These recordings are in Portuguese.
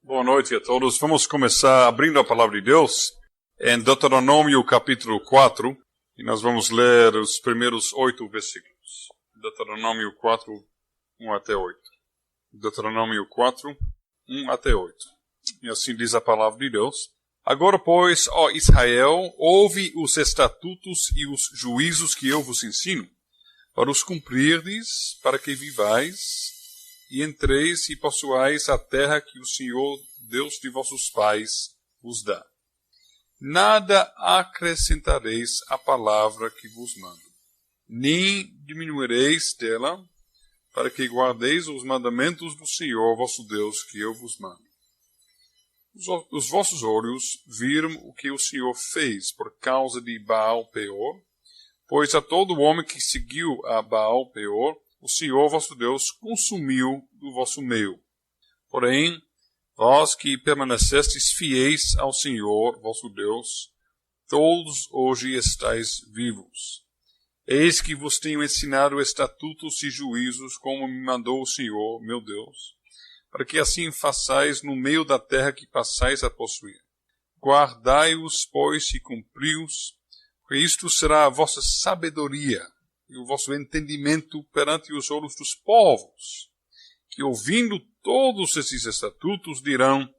Boa noite a todos. Vamos começar abrindo a palavra de Deus em Deuteronômio capítulo 4 e nós vamos ler os primeiros 8 versículos. Deuteronômio 4, 1 até 8. Deuteronômio 4, 1 até 8. E assim diz a palavra de Deus. Agora, pois, ó Israel, ouve os estatutos e os juízos que eu vos ensino, para os cumprirdes, para que vivais e entreis e possuais a terra que o Senhor, Deus de vossos pais, vos dá. Nada acrescentareis à palavra que vos mando, nem diminuireis dela, para que guardeis os mandamentos do Senhor, vosso Deus, que eu vos mando. Os vossos olhos viram o que o Senhor fez por causa de Baal-Peor, pois a todo homem que seguiu a Baal-Peor, o Senhor vosso Deus consumiu do vosso meio. Porém, vós que permanecestes fiéis ao Senhor vosso Deus, todos hoje estáis vivos. Eis que vos tenho ensinado estatutos e juízos, como me mandou o Senhor, meu Deus, para que assim façais no meio da terra que passais a possuir. Guardai-os, pois, e cumpri-os, porque isto será a vossa sabedoria e o vosso entendimento perante os olhos dos povos, que ouvindo todos esses estatutos dirão,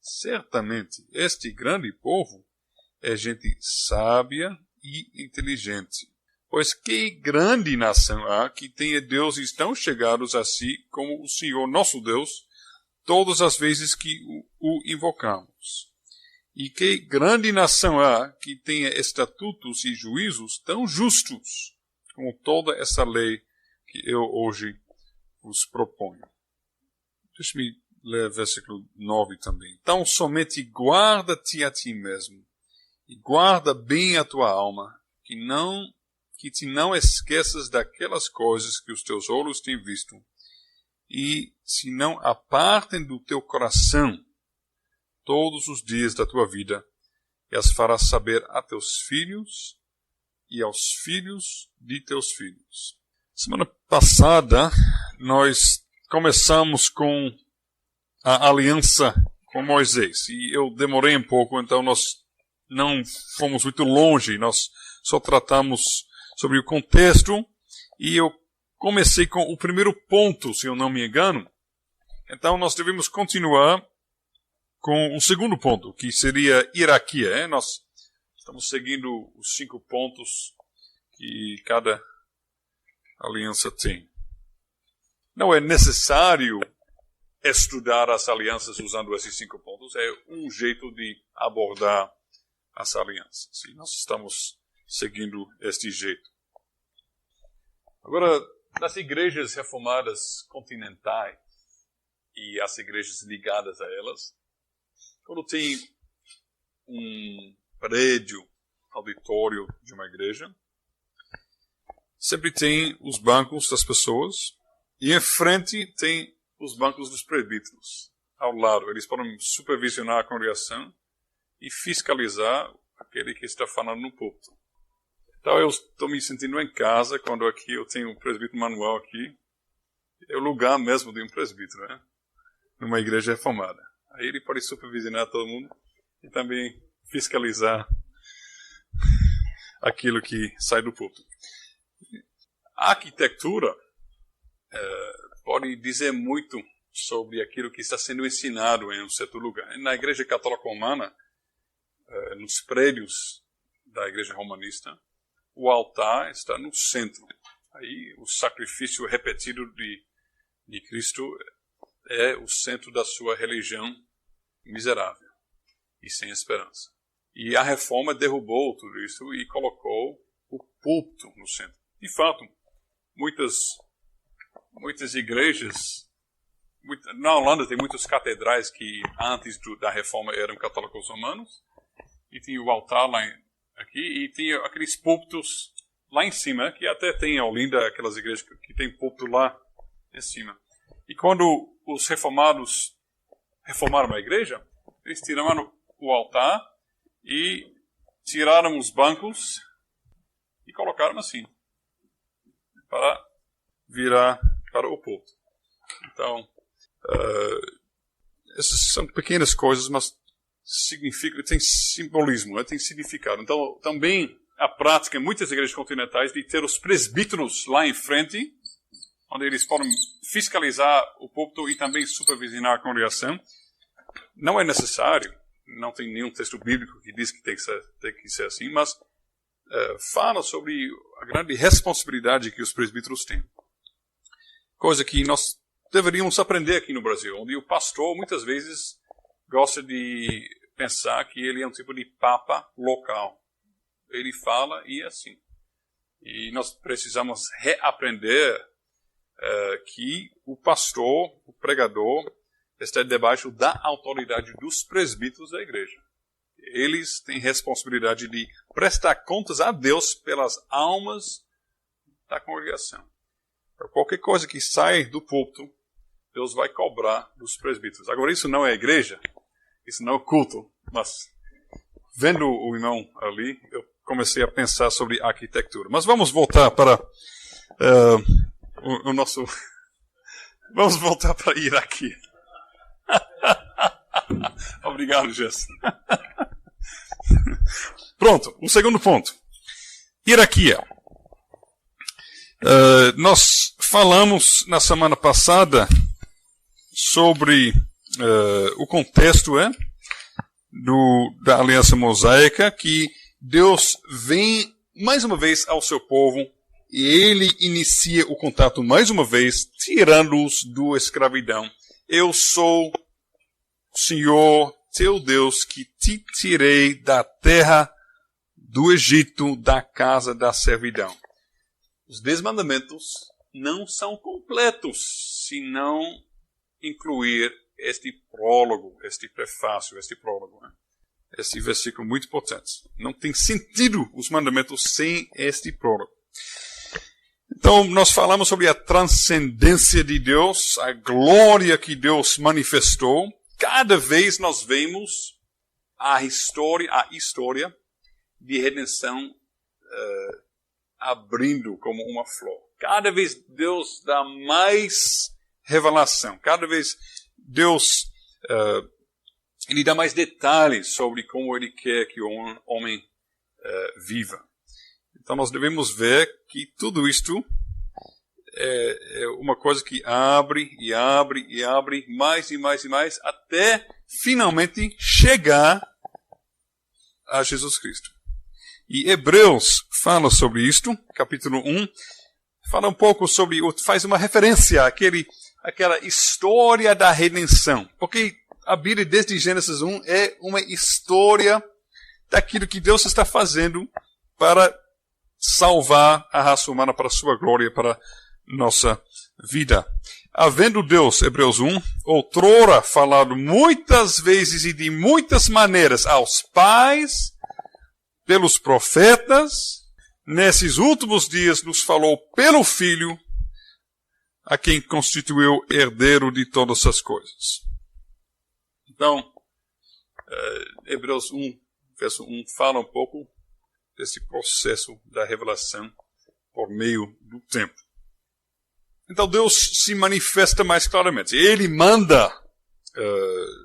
certamente este grande povo é gente sábia e inteligente. Pois que grande nação há que tenha deuses tão chegados a si como o Senhor nosso Deus, todas as vezes que o invocamos. E que grande nação há que tenha estatutos e juízos tão justos como toda essa lei que eu hoje vos proponho. Deixe-me ler versículo 9 também. Então somente guarda-te a ti mesmo, e guarda bem a tua alma, que te não esqueças daquelas coisas que os teus olhos têm visto, e se não apartem do teu coração todos os dias da tua vida, e as farás saber a teus filhos e aos filhos de teus filhos. Semana passada, nós começamos com a aliança com Moisés. E eu demorei um pouco, então nós não fomos muito longe. Nós só tratamos sobre o contexto. E eu comecei com o primeiro ponto, se eu não me engano. Então nós devemos continuar com o segundo ponto, que seria hierarquia. Nós estamos seguindo os 5 pontos que cada aliança tem. Não é necessário estudar as alianças usando esses 5 pontos. É um jeito de abordar as alianças. E nós estamos seguindo este jeito. Agora, nas igrejas reformadas continentais e as igrejas ligadas a elas, quando tem um prédio, auditório de uma igreja, sempre tem os bancos das pessoas e em frente tem os bancos dos presbíteros. Ao lado, eles podem supervisionar a congregação e fiscalizar aquele que está falando no púlpito. Então eu estou me sentindo em casa quando aqui eu tenho um presbítero Manuel aqui. É o lugar mesmo de um presbítero, né? Numa igreja reformada. Aí ele pode supervisionar todo mundo e também fiscalizar aquilo que sai do púlpito. A arquitetura pode dizer muito sobre aquilo que está sendo ensinado em um certo lugar. Na Igreja Católica Romana, nos prédios da Igreja Romanista, o altar está no centro. Aí o sacrifício repetido de Cristo é o centro da sua religião miserável e sem esperança. E a reforma derrubou tudo isso e colocou o púlpito no centro. De fato, muitas igrejas, na Holanda tem muitas catedrais que antes da reforma eram católicos romanos, e tinha o altar lá aqui, e tinha aqueles púlpitos lá em cima, que até tem em Olinda aquelas igrejas que tem púlpito lá em cima. E quando os reformados reformaram a igreja, eles tiraram o altar e tiraram os bancos e colocaram assim, para virar para o púlpito. Então, essas são pequenas coisas, mas tem simbolismo, né? Tem significado. Então, também a prática em muitas igrejas continentais de ter os presbíteros lá em frente, onde eles podem fiscalizar o púlpito e também supervisionar a congregação, não é necessário. Não tem nenhum texto bíblico que diz que tem que ser assim, mas fala sobre a grande responsabilidade que os presbíteros têm. Coisa que nós deveríamos aprender aqui no Brasil, onde o pastor muitas vezes gosta de pensar que ele é um tipo de papa local. Ele fala e é assim. E nós precisamos reaprender que o pastor, o pregador, está debaixo da autoridade dos presbíteros da igreja. Eles têm responsabilidade de prestar contas a Deus pelas almas da congregação. Por qualquer coisa que sai do púlpito, Deus vai cobrar dos presbíteros. Agora, isso não é igreja, isso não é culto, mas vendo o irmão ali, eu comecei a pensar sobre arquitetura. Mas vamos voltar para o nosso... Vamos voltar para Iraque. Obrigado, Jess. Pronto, o segundo ponto. Hierarquia. Nós falamos na semana passada sobre o contexto da Aliança Mosaica, que Deus vem mais uma vez ao seu povo e ele inicia o contato mais uma vez, tirando-os da escravidão. Eu sou o Senhor, teu Deus, que te tirei da terra do Egito, da casa da servidão. Os 10 mandamentos não são completos se não incluir este prólogo, este prefácio, este prólogo. Este versículo muito importante. Não tem sentido os mandamentos sem este prólogo. Então, nós falamos sobre a transcendência de Deus, a glória que Deus manifestou. Cada vez nós vemos a história de redenção abrindo como uma flor. Cada vez Deus dá mais revelação. Cada vez Deus ele dá mais detalhes sobre como Ele quer que o homem viva. Então nós devemos ver que tudo isto é uma coisa que abre e abre e abre mais e mais e mais até finalmente chegar a Jesus Cristo. E Hebreus fala sobre isto, capítulo 1, fala um pouco sobre, faz uma referência àquela história da redenção. Porque a Bíblia, desde Gênesis 1, é uma história daquilo que Deus está fazendo para salvar a raça humana para a sua glória, para nossa vida. Havendo Deus, Hebreus 1, outrora falado muitas vezes e de muitas maneiras aos pais, pelos profetas, nesses últimos dias nos falou pelo Filho, a quem constituiu herdeiro de todas as coisas. Então, Hebreus 1, verso 1, fala um pouco desse processo da revelação por meio do tempo. Então Deus se manifesta mais claramente. Ele manda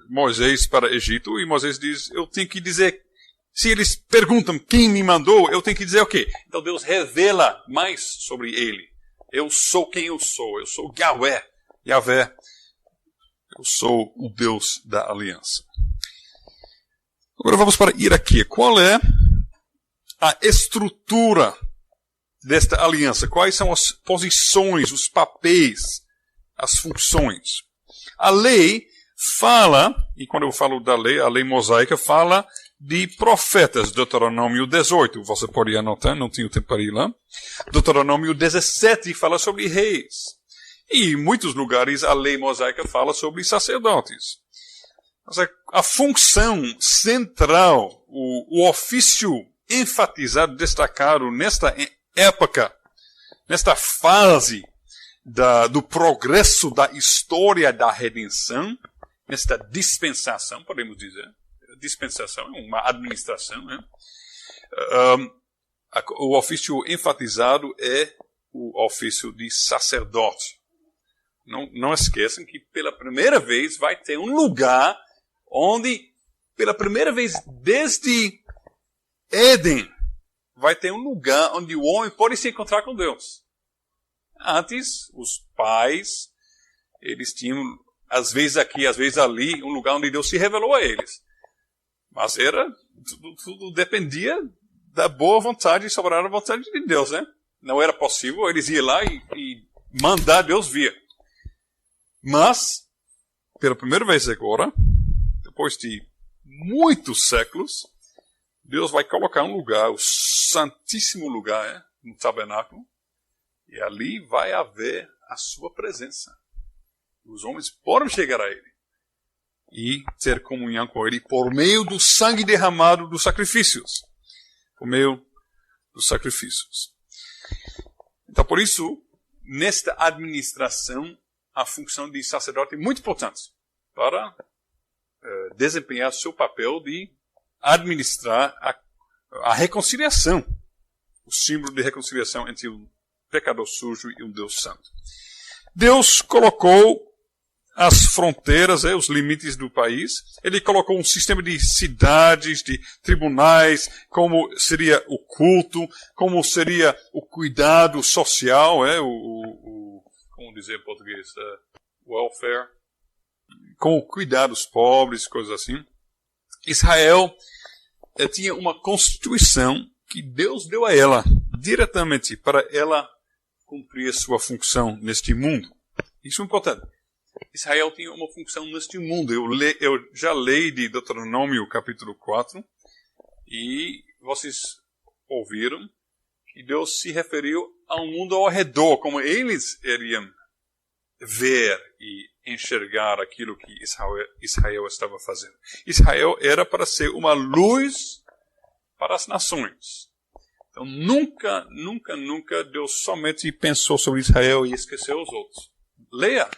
Moisés para o Egito e Moisés diz, eu tenho que dizer, se eles perguntam quem me mandou, eu tenho que dizer o quê? Então Deus revela mais sobre ele. Eu sou quem eu sou Yahvé, eu sou o Deus da aliança. Agora vamos para Iraque. Qual é a estrutura desta aliança? Quais são as posições, os papéis, as funções? A lei fala, e quando eu falo da lei, a lei mosaica fala de profetas. Deuteronômio 18, você pode anotar, não tenho tempo para ir lá. Deuteronômio 17 fala sobre reis. E em muitos lugares a lei mosaica fala sobre sacerdotes. A função central, o ofício enfatizado, destacado nesta época, nesta fase do progresso da história da redenção, nesta dispensação, podemos dizer. Dispensação é uma administração. Né? O ofício enfatizado é o ofício de sacerdote. não esqueçam que pela primeira vez vai ter um lugar onde, pela primeira vez desde Éden, vai ter um lugar onde o homem pode se encontrar com Deus. Antes, os pais, eles tinham, às vezes aqui, às vezes ali, um lugar onde Deus se revelou a eles. Mas tudo dependia da boa vontade e soberana vontade de Deus, né? Não era possível, eles iam lá e mandar Deus vir. Mas, pela primeira vez agora, depois de muitos séculos, Deus vai colocar um lugar, o santíssimo lugar, no tabernáculo, e ali vai haver a sua presença. Os homens podem chegar a ele e ter comunhão com ele por meio do sangue derramado dos sacrifícios. Por meio dos sacrifícios. Então, por isso, nesta administração, a função de sacerdote é muito importante para desempenhar seu papel de administrar a reconciliação, o símbolo de reconciliação entre um pecador sujo e um Deus santo. Deus colocou as fronteiras, os limites do país. Ele colocou um sistema de cidades, de tribunais, como seria o culto, como seria o cuidado social, como dizer em português, welfare, com o cuidado dos pobres, coisas assim. Israel tinha uma constituição que Deus deu a ela, diretamente, para ela cumprir a sua função neste mundo. Isso é importante. Israel tinha uma função neste mundo. Eu já leio de Deuteronômio capítulo 4, e vocês ouviram que Deus se referiu ao mundo ao redor, como eles iriam ver e enxergar aquilo que Israel estava fazendo. Israel era para ser uma luz para as nações. Então nunca Deus somente pensou sobre Israel e esqueceu os outros. Leia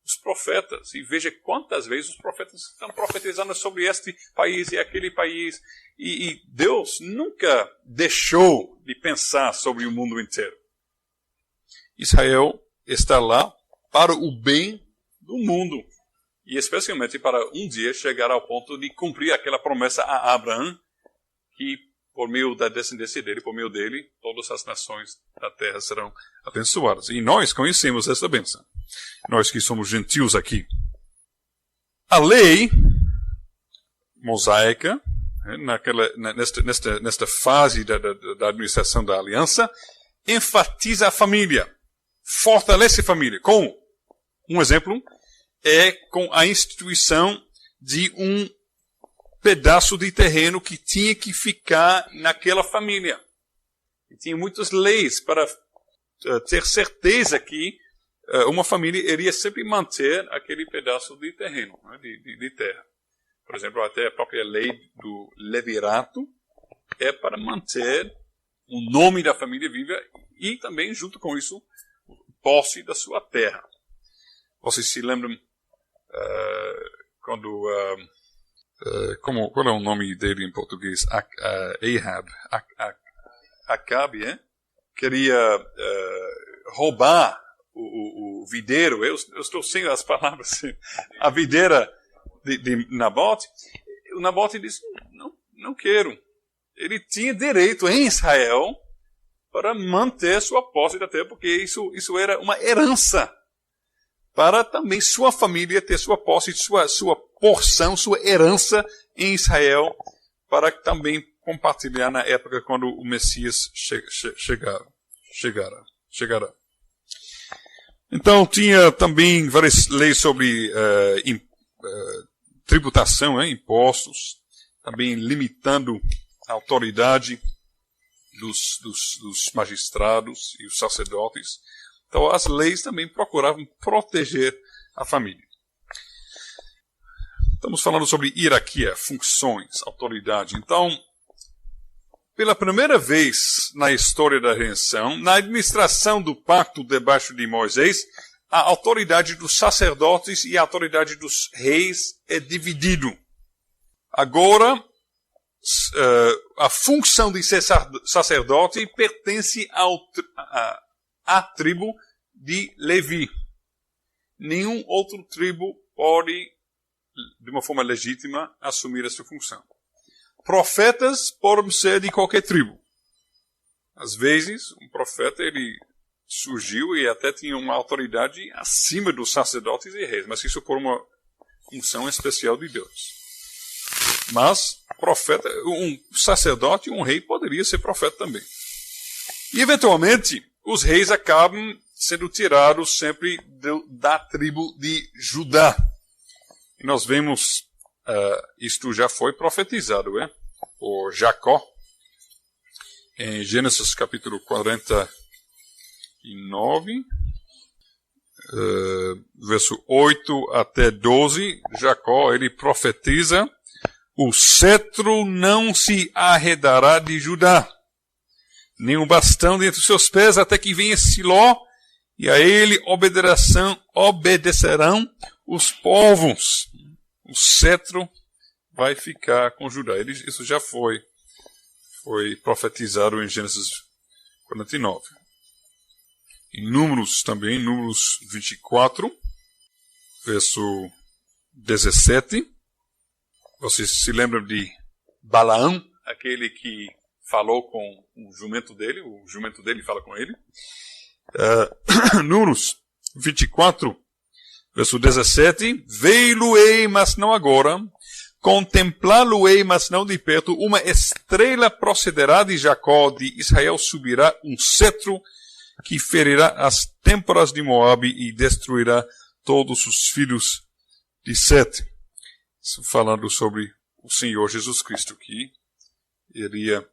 os profetas e veja quantas vezes os profetas estão profetizando sobre este país e aquele país. E Deus nunca deixou de pensar sobre o mundo inteiro. Israel está lá para o bem do mundo. E especialmente para um dia chegar ao ponto de cumprir aquela promessa a Abraão, que por meio da descendência dele, por meio dele, todas as nações da terra serão abençoadas. E nós conhecemos essa bênção. Nós que somos gentios aqui. A lei mosaica, nesta fase da administração da aliança, enfatiza a família, fortalece a família. Como? Um exemplo é com a instituição de um pedaço de terreno que tinha que ficar naquela família. E tinha muitas leis para ter certeza que uma família iria sempre manter aquele pedaço de terreno, né, de terra. Por exemplo, até a própria lei do levirato é para manter o nome da família viva e também, junto com isso, posse da sua terra. Vocês se lembram quando... qual é o nome dele em português? Ahab. Acabe, queria roubar o videiro. Eu estou sem as palavras. A videira de Nabote. O Nabote disse, não quero. Ele tinha direito em Israel para manter sua posse da terra, porque isso era uma herança. Para também sua família ter sua posse, sua porção, sua herança em Israel, para também compartilhar na época quando o Messias chegará. Então, tinha também várias leis sobre tributação, impostos, também limitando a autoridade dos magistrados e os sacerdotes. Então, as leis também procuravam proteger a família. Estamos falando sobre hierarquia, funções, autoridade. Então, pela primeira vez na história da redenção, na administração do pacto debaixo de Moisés, a autoridade dos sacerdotes e a autoridade dos reis é dividido. Agora, a função de ser sacerdote pertence à tribo de Levi. nenhum outro tribo pode, de uma forma legítima, assumir essa função. Profetas podem ser de qualquer tribo. Às vezes, um profeta ele surgiu e até tinha uma autoridade acima dos sacerdotes e reis, mas isso por uma função especial de Deus. Mas profeta, um sacerdote, um rei poderia ser profeta também. E eventualmente, os reis acabam sendo tirados sempre da tribo de Judá. E nós vemos, isto já foi profetizado, por Jacó, em Gênesis capítulo 49, verso 8 até 12, Jacó, ele profetiza: o cetro não se arredará de Judá, nem o bastão dentre os seus pés, até que venha Siló, e a ele obedecerão os povos. O cetro vai ficar com Judá. Isso já foi profetizado em Gênesis 49. Em Números também, Números 24, verso 17. Vocês se lembram de Balaão, aquele que falou com o jumento dele fala com ele. Números 24, verso 17. Vê-lo-ei, mas não agora. Contemplá-lo-ei, mas não de perto. Uma estrela procederá de Jacó, de Israel subirá um cetro que ferirá as têmporas de Moabe e destruirá todos os filhos de Sete. Falando sobre o Senhor Jesus Cristo, que iria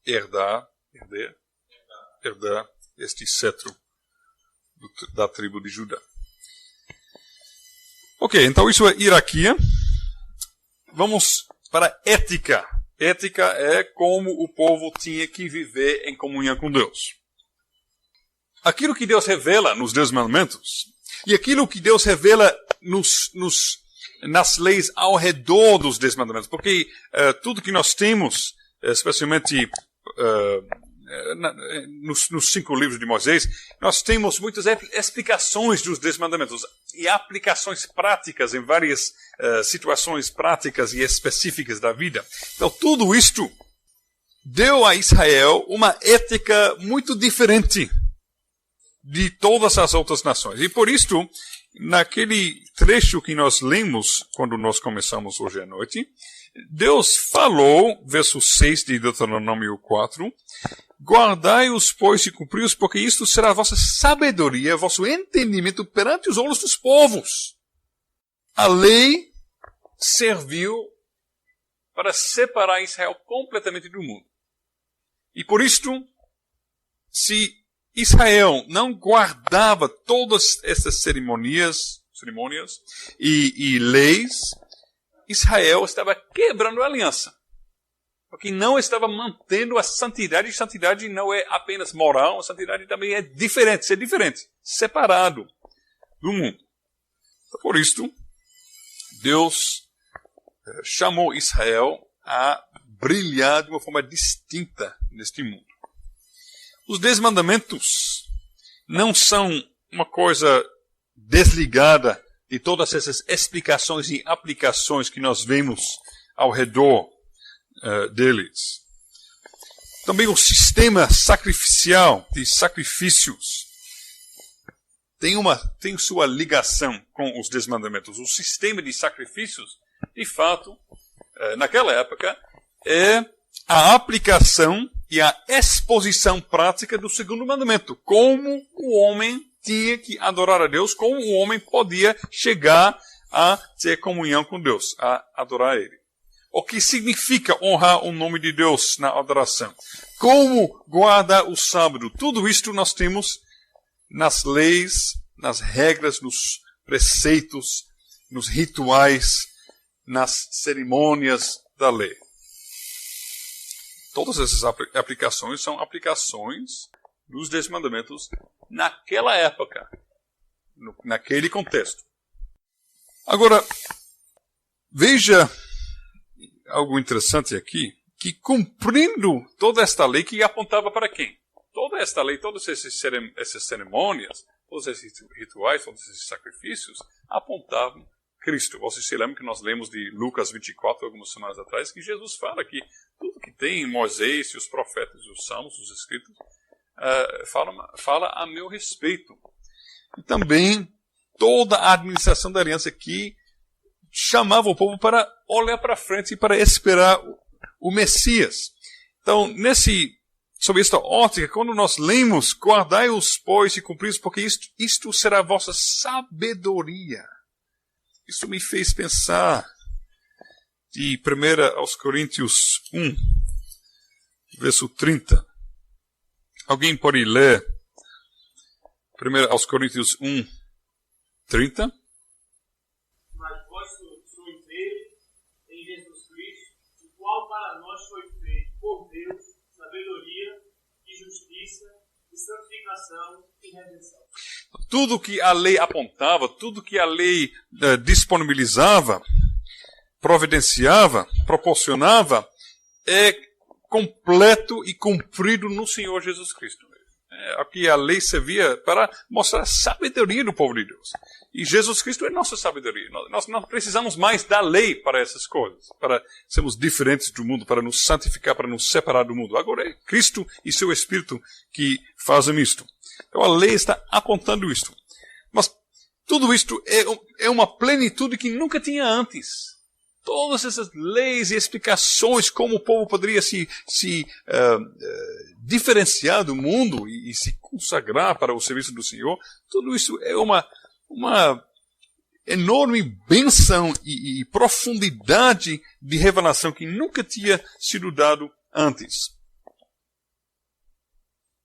herdar este cetro da tribo de Judá. Ok, então isso é hierarquia. Vamos para a ética. Ética é como o povo tinha que viver em comunhão com Deus. Aquilo que Deus revela nos 10 mandamentos e aquilo que Deus revela nas leis ao redor dos 10 mandamentos. Porque tudo que nós temos, especialmente nos 5 livros de Moisés, nós temos muitas explicações dos 10 mandamentos e aplicações práticas em várias situações práticas e específicas da vida. Então, tudo isto deu a Israel uma ética muito diferente de todas as outras nações. E por isto, naquele trecho que nós lemos quando nós começamos hoje à noite, Deus falou, verso 6 de Deuteronômio 4, guardai-os, pois, e cumpri-os, porque isto será a vossa sabedoria, vosso entendimento perante os olhos dos povos. A lei serviu para separar Israel completamente do mundo. E por isto, se Israel não guardava todas essas cerimônias e leis, Israel estava quebrando a aliança. Porque não estava mantendo a santidade. E santidade não é apenas moral, a santidade também é diferente, separado do mundo. Por isto, Deus chamou Israel a brilhar de uma forma distinta neste mundo. Os 10 mandamentos não são uma coisa desligada de todas essas explicações e aplicações que nós vemos ao redor deles. Também o sistema sacrificial de sacrifícios tem sua ligação com os 10 mandamentos. O sistema de sacrifícios, de fato, naquela época, é a aplicação e a exposição prática do 2º mandamento. Como o homem tinha que adorar a Deus, como o homem podia chegar a ter comunhão com Deus, a adorar Ele. O que significa honrar o nome de Deus na adoração? Como guardar o sábado? Tudo isto nós temos nas leis, nas regras, nos preceitos, nos rituais, nas cerimônias da lei. Todas essas aplicações são aplicações dos 10 mandamentos naquela época, naquele contexto. Agora, veja algo interessante aqui, que cumprindo toda esta lei que apontava para quem? Toda esta lei, todas essas cerimônias, todos esses rituais, todos esses sacrifícios apontavam Cristo. Vocês se lembram que nós lemos de Lucas 24, algumas semanas atrás, que Jesus fala que tudo que tem em Moisés e os profetas, os salmos, os escritos, fala a meu respeito. E também toda a administração da aliança que chamava o povo para olhar para frente e para esperar o Messias. Então, sob esta ótica, quando nós lemos, guardai-os, pois, e cumpri-os, porque isto será a vossa sabedoria. Isso me fez pensar de 1 aos Coríntios 1, verso 30. Alguém pode ler 1 aos Coríntios 1, 30? Mas vós sois dele, em Jesus Cristo, o qual para nós foi feito por Deus sabedoria e justiça e santificação e redenção. Tudo que a lei apontava, tudo que a lei disponibilizava, providenciava, proporcionava, é completo e cumprido no Senhor Jesus Cristo. Aqui a lei servia para mostrar a sabedoria do povo de Deus. E Jesus Cristo é nossa sabedoria. Nós não precisamos mais da lei para essas coisas, para sermos diferentes do mundo, para nos santificar, para nos separar do mundo. Agora é Cristo e seu Espírito que fazem isto. Então a lei está apontando isto. Mas tudo isto é uma plenitude que nunca tinha antes. Todas essas leis e explicações como o povo poderia se diferenciar do mundo e se consagrar para o serviço do Senhor, tudo isso é uma enorme bênção e profundidade de revelação que nunca tinha sido dado antes.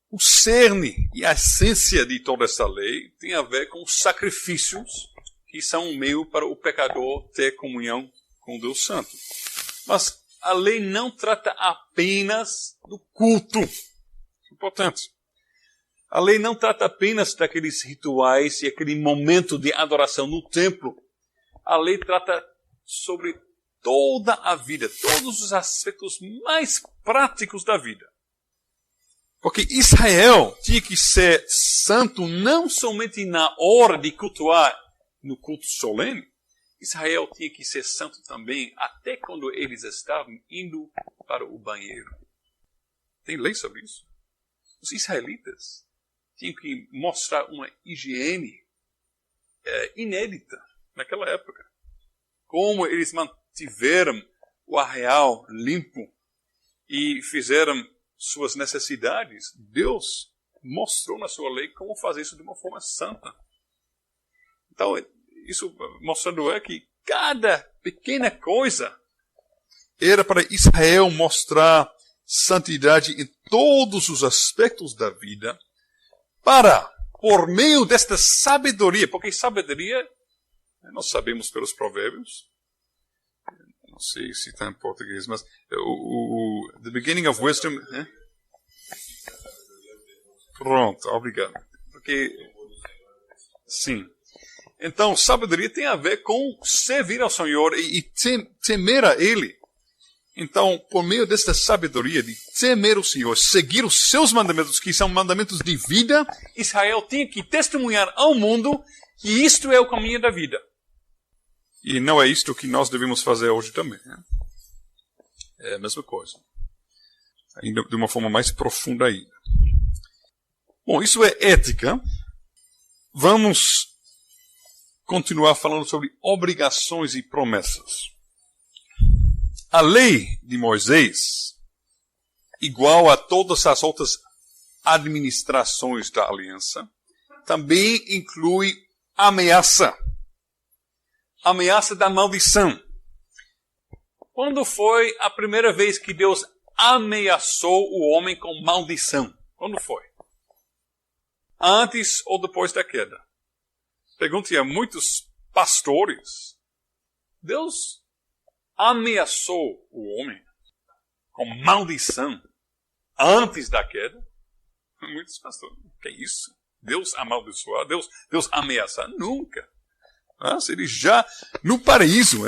O cerne e a essência de toda essa lei tem a ver com os sacrifícios que são um meio para o pecador ter comunhão com Deus Santo. Mas a lei não trata apenas do culto. Importante. A lei não trata apenas daqueles rituais e aquele momento de adoração no templo. A lei trata sobre toda a vida, todos os aspectos mais práticos da vida. Porque Israel tinha que ser santo não somente na hora de cultuar no culto solene. Israel tinha que ser santo também até quando eles estavam indo para o banheiro. Tem lei sobre isso? Os israelitas tinham que mostrar uma higiene inédita naquela época. Como eles mantiveram o arraial limpo e fizeram suas necessidades, Deus mostrou na sua lei como fazer isso de uma forma santa. Então, isso mostrando que cada pequena coisa era para Israel mostrar santidade em todos os aspectos da vida, por meio desta sabedoria, porque sabedoria, nós sabemos pelos provérbios, não sei se está em português, mas the beginning of wisdom. Pronto, obrigado. Porque, sim. Então, sabedoria tem a ver com servir ao Senhor e temer a Ele. Então, por meio desta sabedoria de temer o Senhor, seguir os seus mandamentos, que são mandamentos de vida, Israel tinha que testemunhar ao mundo que isto é o caminho da vida. E não é isto que nós devemos fazer hoje também. Né? É a mesma coisa. Ainda de uma forma mais profunda ainda. Bom, isso é ética. Vamos continuar falando sobre obrigações e promessas. A lei de Moisés, igual a todas as outras administrações da aliança, também inclui ameaça. Ameaça da maldição. Quando foi a primeira vez que Deus ameaçou o homem com maldição? Quando foi? Antes ou depois da queda? Pergunte a muitos pastores. Deus ameaçou o homem com maldição antes da queda? Muitos pastores. Que isso? Deus amaldiçoar? Deus ameaçar? Nunca. Mas ele já, no paraíso,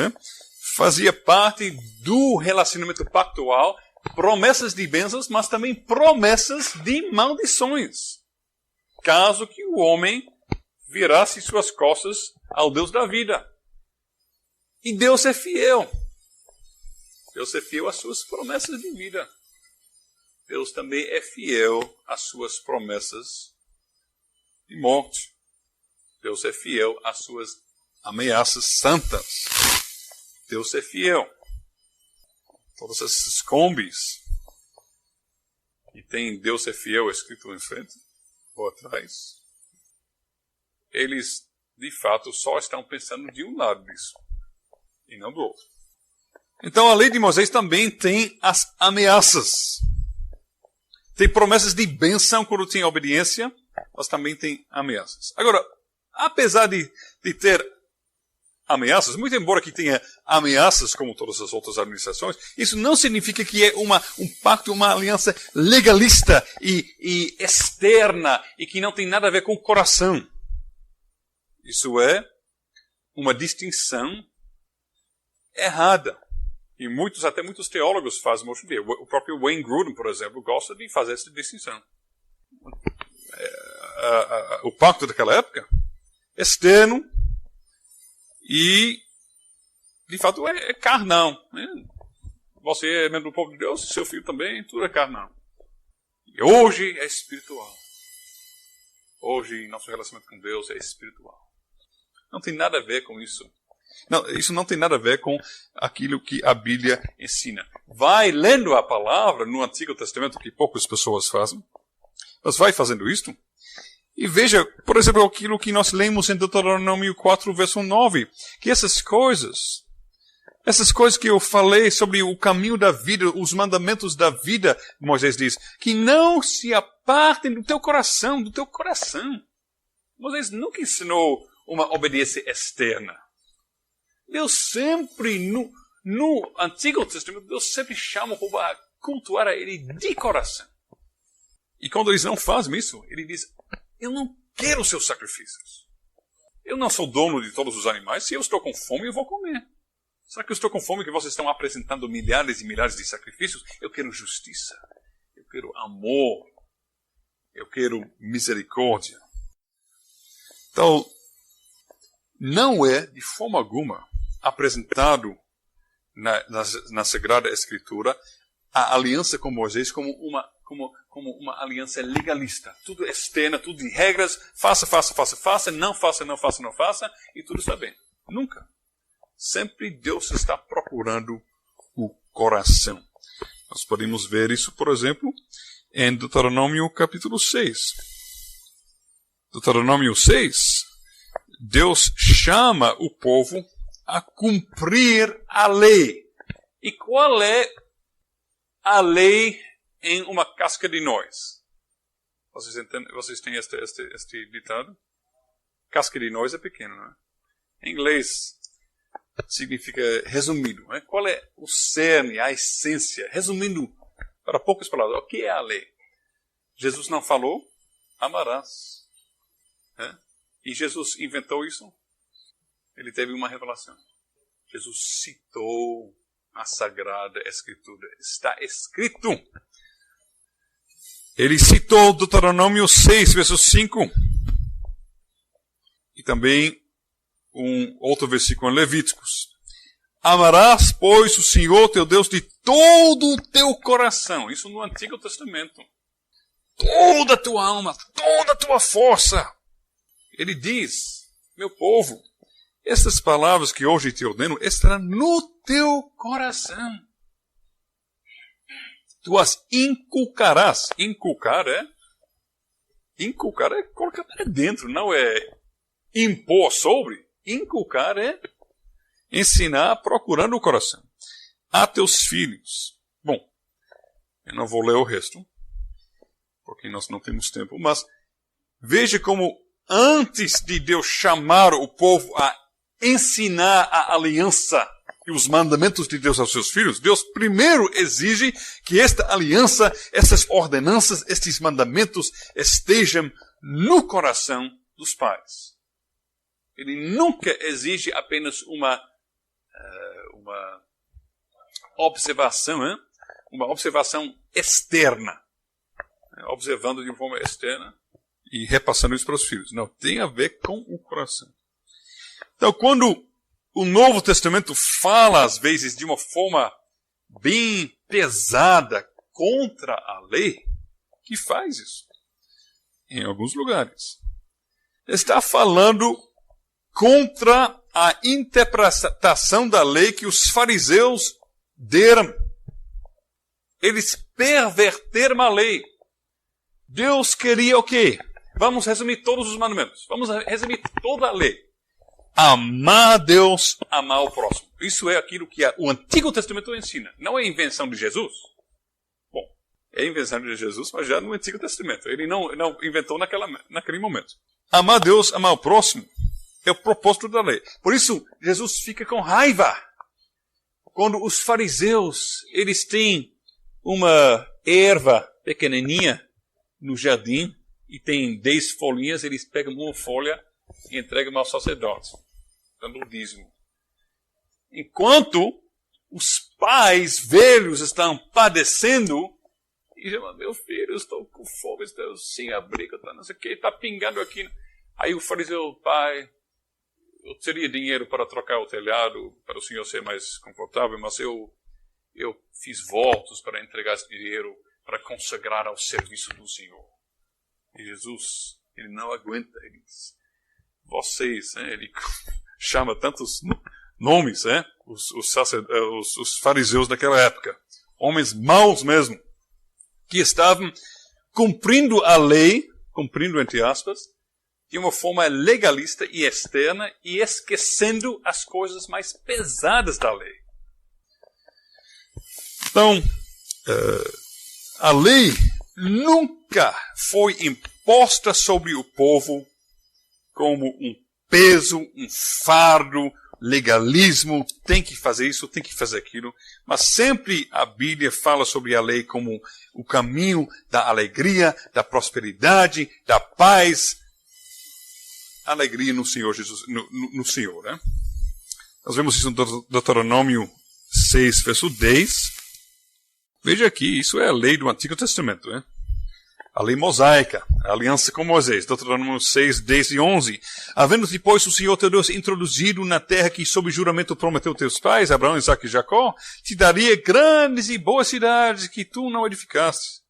fazia parte do relacionamento pactual, promessas de bênçãos, mas também promessas de maldições. Caso que o homem virasse suas costas ao Deus da vida. E Deus é fiel. Deus é fiel às suas promessas de vida. Deus também é fiel às suas promessas de morte. Deus é fiel às suas ameaças santas. Deus é fiel. Todas essas combis que tem Deus é fiel escrito em frente ou atrás, eles, de fato, só estão pensando de um lado disso e não do outro. Então, a lei de Moisés também tem as ameaças. Tem promessas de bênção quando tem obediência, mas também tem ameaças. Agora, apesar de ter ameaças, muito embora que tenha ameaças como todas as outras administrações, isso não significa que é um pacto, uma aliança legalista e externa e que não tem nada a ver com o coração. Isso é uma distinção errada. E até muitos teólogos fazem hoje em dia. O próprio Wayne Grudem, por exemplo, gosta de fazer essa distinção. O pacto daquela época, externo, e, de fato, é carnal. Né? Você é membro do povo de Deus, seu filho também, tudo é carnal. E hoje é espiritual. Hoje, nosso relacionamento com Deus é espiritual. Não tem nada a ver com isso. Não, isso não tem nada a ver com aquilo que a Bíblia ensina. Vai lendo a palavra no Antigo Testamento, que poucas pessoas fazem, mas vai fazendo isto. E veja, por exemplo, aquilo que nós lemos em Deuteronômio 4, verso 9, que essas coisas que eu falei sobre o caminho da vida, os mandamentos da vida, Moisés diz, que não se apartem do teu coração, Moisés nunca ensinou uma obediência externa. Deus sempre, no Antigo Testamento, Deus sempre chama o povo a cultuar a Ele de coração. E quando eles não fazem isso, Ele diz, eu não quero os seus sacrifícios. Eu não sou dono de todos os animais. Se eu estou com fome, eu vou comer. Será que eu estou com fome que vocês estão apresentando milhares e milhares de sacrifícios? Eu quero justiça. Eu quero amor. Eu quero misericórdia. Então, não é, de forma alguma, apresentado na Sagrada Escritura a aliança com Moisés como uma aliança legalista. Tudo externa, tudo de regras, faça, não faça, e tudo está bem. Nunca. Sempre Deus está procurando o coração. Nós podemos ver isso, por exemplo, em Deuteronômio capítulo 6. Deuteronômio 6, Deus chama o povo a cumprir a lei. E qual é a lei em uma casca de noz? Vocês entendem? Vocês têm este ditado? Casca de noz é pequeno, não é? Em inglês significa resumido. Não é? Qual é o cerne, a essência? Resumindo para poucas palavras, o que é a lei? Jesus não falou, amarás. E Jesus inventou isso? Ele teve uma revelação. Jesus citou a Sagrada Escritura. Está escrito. Ele citou Deuteronômio 6, verso 5. E também um outro versículo em Levíticos. Amarás, pois, o Senhor teu Deus de todo o teu coração. Isso no Antigo Testamento. Toda a tua alma, toda a tua força. Ele diz, meu povo, estas palavras que hoje te ordeno estarão no teu coração. Tu as inculcarás. Inculcar é colocar para dentro, não é impor sobre. Inculcar é ensinar procurando o coração. A teus filhos. Bom, eu não vou ler o resto, porque nós não temos tempo, mas veja como antes de Deus chamar o povo a ensinar a aliança e os mandamentos de Deus aos seus filhos, Deus primeiro exige que esta aliança, essas ordenanças, estes mandamentos estejam no coração dos pais. Ele nunca exige apenas uma observação, uma observação externa. Observando de uma forma externa, e repassando isso para os filhos. Não, tem a ver com o coração. Então, quando o Novo Testamento fala, às vezes, de uma forma bem pesada contra a lei, que faz isso? Em alguns lugares. Está falando contra a interpretação da lei que os fariseus deram. Eles perverteram a lei. Deus queria o quê? Vamos resumir todos os mandamentos. Vamos resumir toda a lei. Amar a Deus, amar o próximo. Isso é aquilo que o Antigo Testamento ensina. Não é invenção de Jesus. Bom, é invenção de Jesus, mas já no Antigo Testamento. Ele não inventou naquele momento. Amar a Deus, amar o próximo, é o propósito da lei. Por isso, Jesus fica com raiva. Quando os fariseus, eles têm uma erva pequenininha no jardim e tem 10 folhinhas, eles pegam uma folha e entregam aos sacerdotes, dando o dízimo. Enquanto os pais velhos estão padecendo, e dizem, meu filho, eu estou com fome, estou sem abrigo, não sei o que, está pingando aqui. Aí o fariseu, pai, eu teria dinheiro para trocar o telhado, para o senhor ser mais confortável, mas eu fiz votos para entregar esse dinheiro para consagrar ao serviço do Senhor. E Jesus, ele não aguenta, ele diz, vocês, ele chama tantos nomes, os fariseus daquela época, homens maus mesmo, que estavam cumprindo a lei, cumprindo entre aspas, de uma forma legalista e externa e esquecendo as coisas mais pesadas da lei. Então, a lei nunca foi imposta sobre o povo como um peso, um fardo, legalismo, tem que fazer isso, tem que fazer aquilo, mas sempre a Bíblia fala sobre a lei como o caminho da alegria, da prosperidade, da paz, alegria no Senhor Jesus, no Senhor, né? Nós vemos isso no Deuteronômio 6, verso 10. Veja aqui, isso é a lei do Antigo Testamento, né? A lei mosaica, a aliança com Moisés, Deuteronômio 6, 10 e 11. Havendo depois o Senhor teu Deus introduzido na terra que sob juramento prometeu teus pais, Abraão, Isaque e Jacó, te daria grandes e boas cidades que tu não edificaste.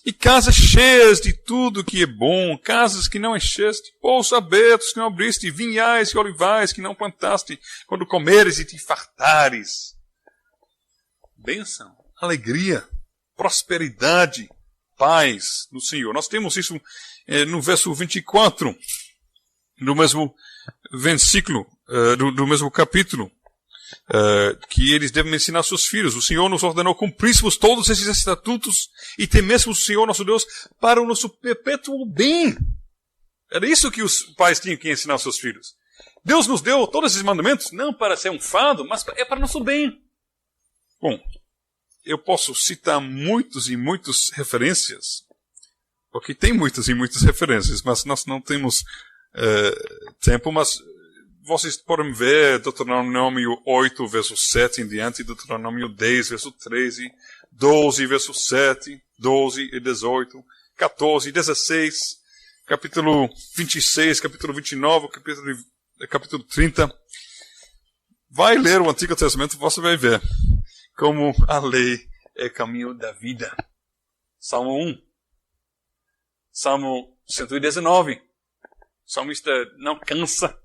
E casas cheias de tudo que é bom, casas que não encheste, poços abertos que não abriste, vinhais e olivais que não plantaste, quando comeres e te fartares. Bênção, alegria, prosperidade, paz no Senhor. Nós temos isso no verso 24, do mesmo versículo, do mesmo capítulo, que eles devem ensinar aos seus filhos. O Senhor nos ordenou cumpríssemos todos esses estatutos e temêssemos o Senhor nosso Deus para o nosso perpétuo bem. Era isso que os pais tinham que ensinar aos seus filhos. Deus nos deu todos esses mandamentos, não para ser um fardo, mas é para o nosso bem. Bom, eu posso citar muitas e muitas referências, porque tem muitas e muitas referências, mas nós não temos tempo, mas vocês podem ver Deuteronômio 8, verso 7 em diante, Deuteronômio 10, verso 13, 12, verso 7, 12 e 18, 14, 16, capítulo 26, capítulo 29, capítulo 30. Vai ler o Antigo Testamento, você vai ver como a lei é caminho da vida. Salmo 1. Salmo 119. O salmista não cansa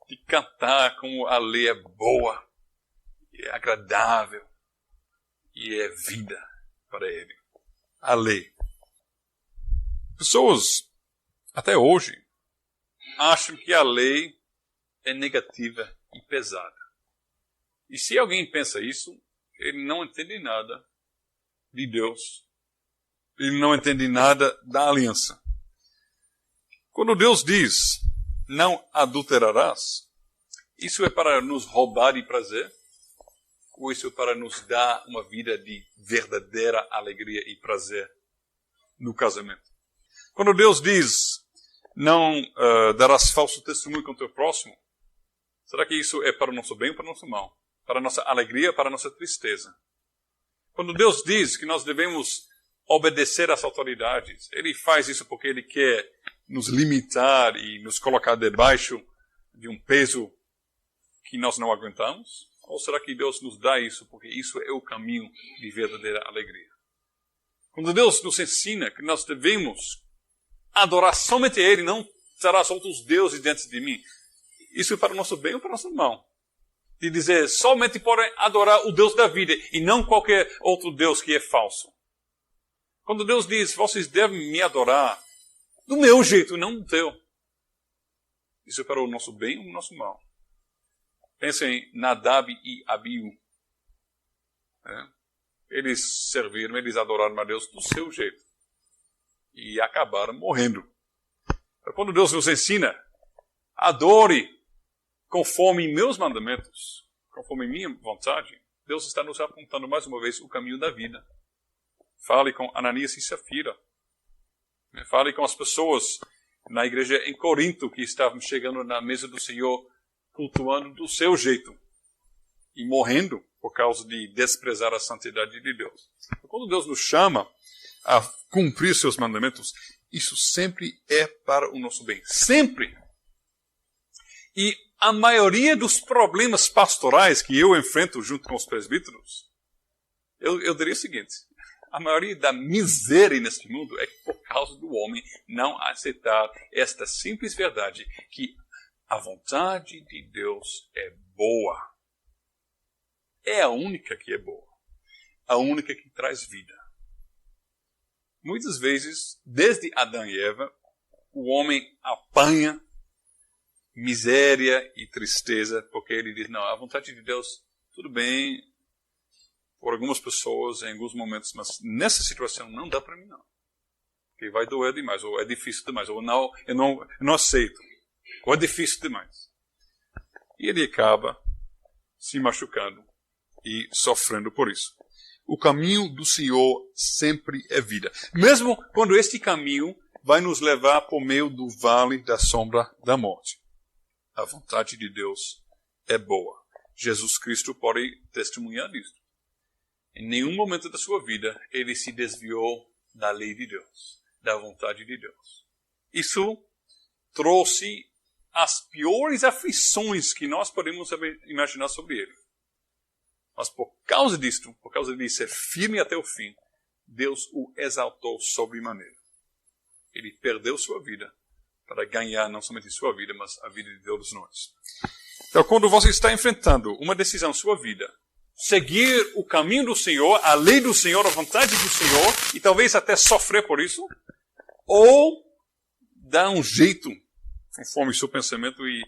de cantar como a lei é boa, e é agradável, e é vida para ele. A lei. Pessoas, até hoje, acham que a lei é negativa e pesada. E se alguém pensa isso, ele não entende nada de Deus. Ele não entende nada da aliança. Quando Deus diz, não adulterarás, isso é para nos roubar de prazer? Ou isso é para nos dar uma vida de verdadeira alegria e prazer no casamento? Quando Deus diz, não darás falso testemunho com o teu próximo, será que isso é para o nosso bem ou para o nosso mal? Para a nossa alegria ou para a nossa tristeza? Quando Deus diz que nós devemos obedecer às autoridades, Ele faz isso porque Ele quer nos limitar e nos colocar debaixo de um peso que nós não aguentamos? Ou será que Deus nos dá isso porque isso é o caminho de verdadeira alegria? Quando Deus nos ensina que nós devemos adorar somente a Ele, não terás outros deuses diante de mim, isso é para o nosso bem ou para o nosso mal? De dizer, somente podem adorar o Deus da vida e não qualquer outro Deus que é falso. Quando Deus diz, vocês devem me adorar do meu jeito, não do teu. Isso é para o nosso bem ou o nosso mal? Pensem em Nadab e Abiú. Eles serviram, eles adoraram a Deus do seu jeito. E acabaram morrendo. Quando Deus nos ensina, adore conforme meus mandamentos, conforme minha vontade, Deus está nos apontando mais uma vez o caminho da vida. Fale com Ananias e Safira. Fale com as pessoas na igreja em Corinto que estavam chegando na mesa do Senhor, cultuando do seu jeito e morrendo por causa de desprezar a santidade de Deus. Quando Deus nos chama a cumprir seus mandamentos, isso sempre é para o nosso bem. Sempre. E a maioria dos problemas pastorais que eu enfrento junto com os presbíteros, eu diria o seguinte: a maioria da miséria neste mundo é por causa do homem não aceitar esta simples verdade, que a vontade de Deus é boa. É a única que é boa. A única que traz vida. Muitas vezes, desde Adão e Eva, o homem apanha miséria e tristeza, porque ele diz, não, a vontade de Deus, tudo bem, por algumas pessoas, em alguns momentos, mas nessa situação não dá para mim, não. Porque vai doer demais, ou é difícil demais, ou não, eu não aceito, ou é difícil demais. E ele acaba se machucando e sofrendo por isso. O caminho do Senhor sempre é vida. Mesmo quando este caminho vai nos levar por meio do vale da sombra da morte. A vontade de Deus é boa. Jesus Cristo pode testemunhar disso. Em nenhum momento da sua vida ele se desviou da lei de Deus, da vontade de Deus. Isso trouxe as piores aflições que nós podemos imaginar sobre ele. Mas por causa disto, por causa de ser firme até o fim, Deus o exaltou sobremaneira. Ele perdeu sua vida para ganhar não somente sua vida, mas a vida de todos nós. Então, quando você está enfrentando uma decisão em sua vida, seguir o caminho do Senhor, a lei do Senhor, a vontade do Senhor, e talvez até sofrer por isso, ou dar um jeito, conforme seu pensamento, e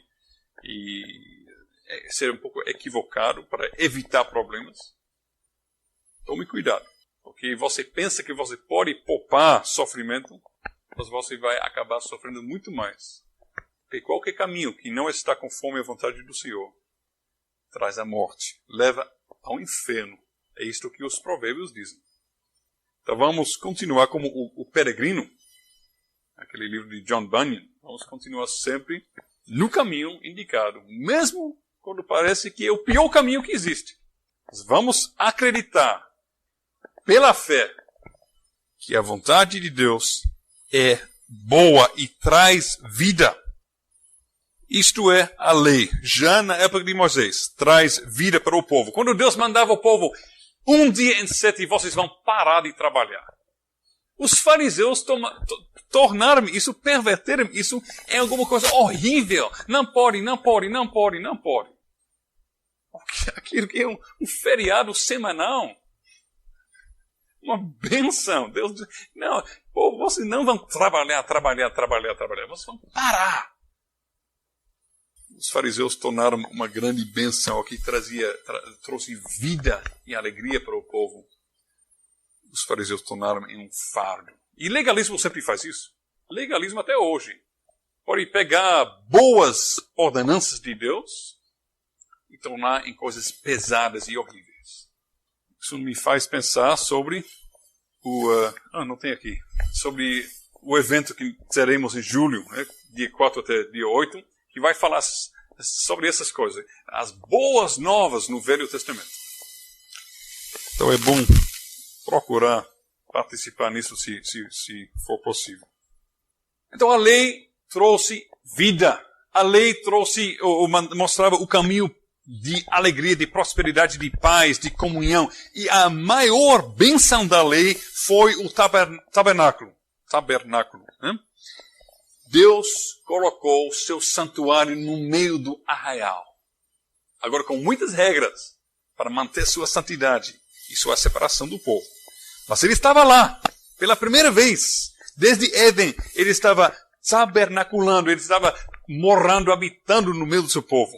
ser um pouco equivocado para evitar problemas, tome cuidado. Porque você pensa que você pode poupar sofrimento, mas você vai acabar sofrendo muito mais. Porque qualquer caminho que não está conforme a vontade do Senhor traz a morte, leva ao inferno. É isto que os provérbios dizem. Então vamos continuar como o peregrino, aquele livro de John Bunyan. Vamos continuar sempre no caminho indicado, mesmo quando parece que é o pior caminho que existe. Mas vamos acreditar, pela fé, que a vontade de Deus é boa e traz vida. Isto é a lei. Já na época de Moisés, traz vida para o povo. Quando Deus mandava o povo, um dia em 7 vocês vão parar de trabalhar. Os fariseus tornaram isso, perverteram isso em alguma coisa horrível. Não pode, não pode, não pode, não pode. Aquilo que é um feriado semanal. Uma benção. Deus diz, não, pô, vocês não vão trabalhar. Vocês vão parar. Os fariseus tornaram uma grande benção que trouxe vida e alegria para o povo. Os fariseus tornaram em um fardo. E legalismo sempre faz isso. Legalismo até hoje. Pode pegar boas ordenanças de Deus e tornar em coisas pesadas e horríveis. Isso me faz pensar sobre não tem aqui. Sobre o evento que teremos em julho, né, dia 4 até dia 8, que vai falar sobre essas coisas. As boas novas no Velho Testamento. Então é bom procurar participar nisso se for possível. Então a lei trouxe vida. A lei trouxe, mostrava o caminho de alegria, de prosperidade, de paz, de comunhão. E a maior bênção da lei foi o tabernáculo. Né? Deus colocou o seu santuário no meio do arraial. Agora com muitas regras para manter sua santidade e sua separação do povo. Mas ele estava lá, pela primeira vez. Desde Éden, ele estava tabernaculando, ele estava morando, habitando no meio do seu povo.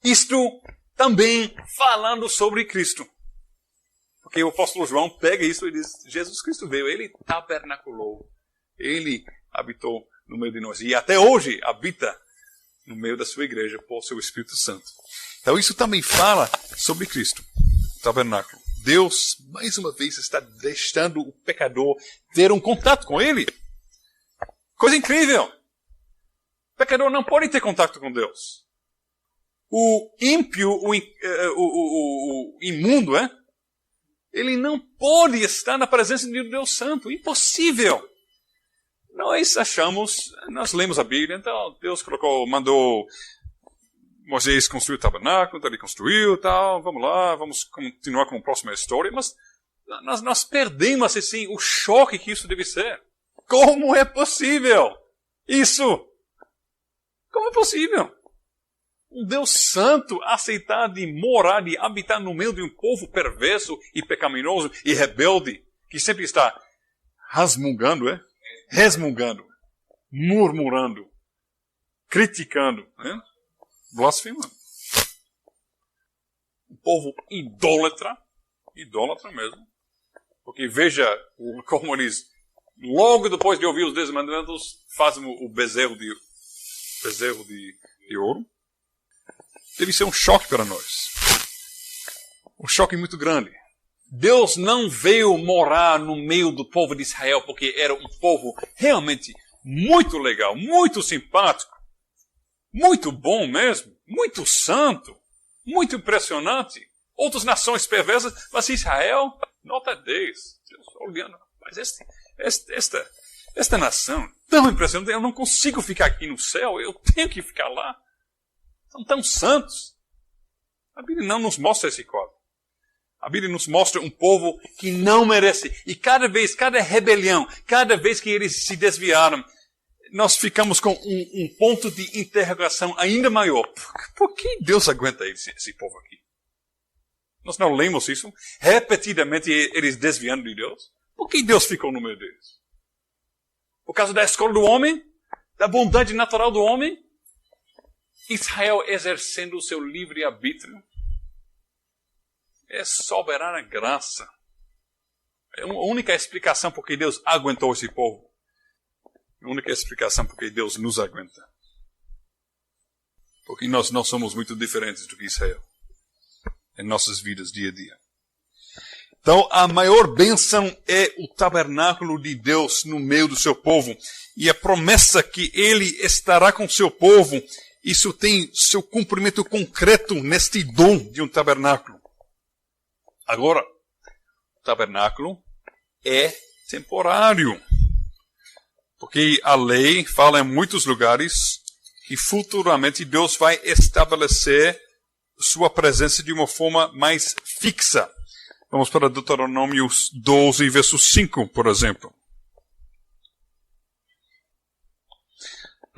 Isto também falando sobre Cristo. Porque o apóstolo João pega isso e diz, Jesus Cristo veio, ele tabernaculou, ele habitou no meio de nós. E até hoje habita no meio da sua igreja por seu Espírito Santo. Então isso também fala sobre Cristo, tabernáculo. Deus, mais uma vez, está deixando o pecador ter um contato com ele. Coisa incrível. O pecador não pode ter contato com Deus. O ímpio, o imundo, ele não pode estar na presença de Deus Santo. Impossível. Nós lemos a Bíblia, então Deus mandou Moisés construir o tabernáculo, então ele construiu, tal, vamos lá, vamos continuar com a próxima história, mas nós perdemos assim, o choque que isso deve ser. Como é possível isso? Como é possível? Um Deus santo aceitar de morar, de habitar no meio de um povo perverso e pecaminoso e rebelde, que sempre está resmungando, murmurando, criticando, blasfemando. Um povo idólatra mesmo, porque veja como eles, logo depois de ouvir os 10 mandamentos, fazem o bezerro de ouro. Deve ser um choque para nós. Um choque muito grande. Deus não veio morar no meio do povo de Israel porque era um povo realmente muito legal, muito simpático, muito bom mesmo, muito santo, muito impressionante. Outras nações perversas, mas Israel, nota 10. Deus olhando, mas esta nação tão impressionante, eu não consigo ficar aqui no céu, eu tenho que ficar lá. São tão santos. A Bíblia não nos mostra esse quadro. A Bíblia nos mostra um povo que não merece. E cada rebelião, cada vez que eles se desviaram, nós ficamos com um ponto de interrogação ainda maior. Por que Deus aguenta esse povo aqui? Nós não lemos isso repetidamente, eles desviando de Deus. Por que Deus ficou no meio deles? Por causa da escolha do homem? Da bondade natural do homem? Israel exercendo o seu livre-arbítrio? É soberana graça. É a única explicação por que Deus aguentou esse povo. A única explicação por que Deus nos aguenta. Porque nós não somos muito diferentes do que Israel. Em nossas vidas dia a dia. Então, a maior bênção é o tabernáculo de Deus no meio do seu povo. E a promessa que Ele estará com o seu povo, isso tem seu cumprimento concreto neste dom de um tabernáculo. Agora, o tabernáculo é temporário. Porque a lei fala em muitos lugares que futuramente Deus vai estabelecer sua presença de uma forma mais fixa. Vamos para Deuteronômio 12, verso 5, por exemplo.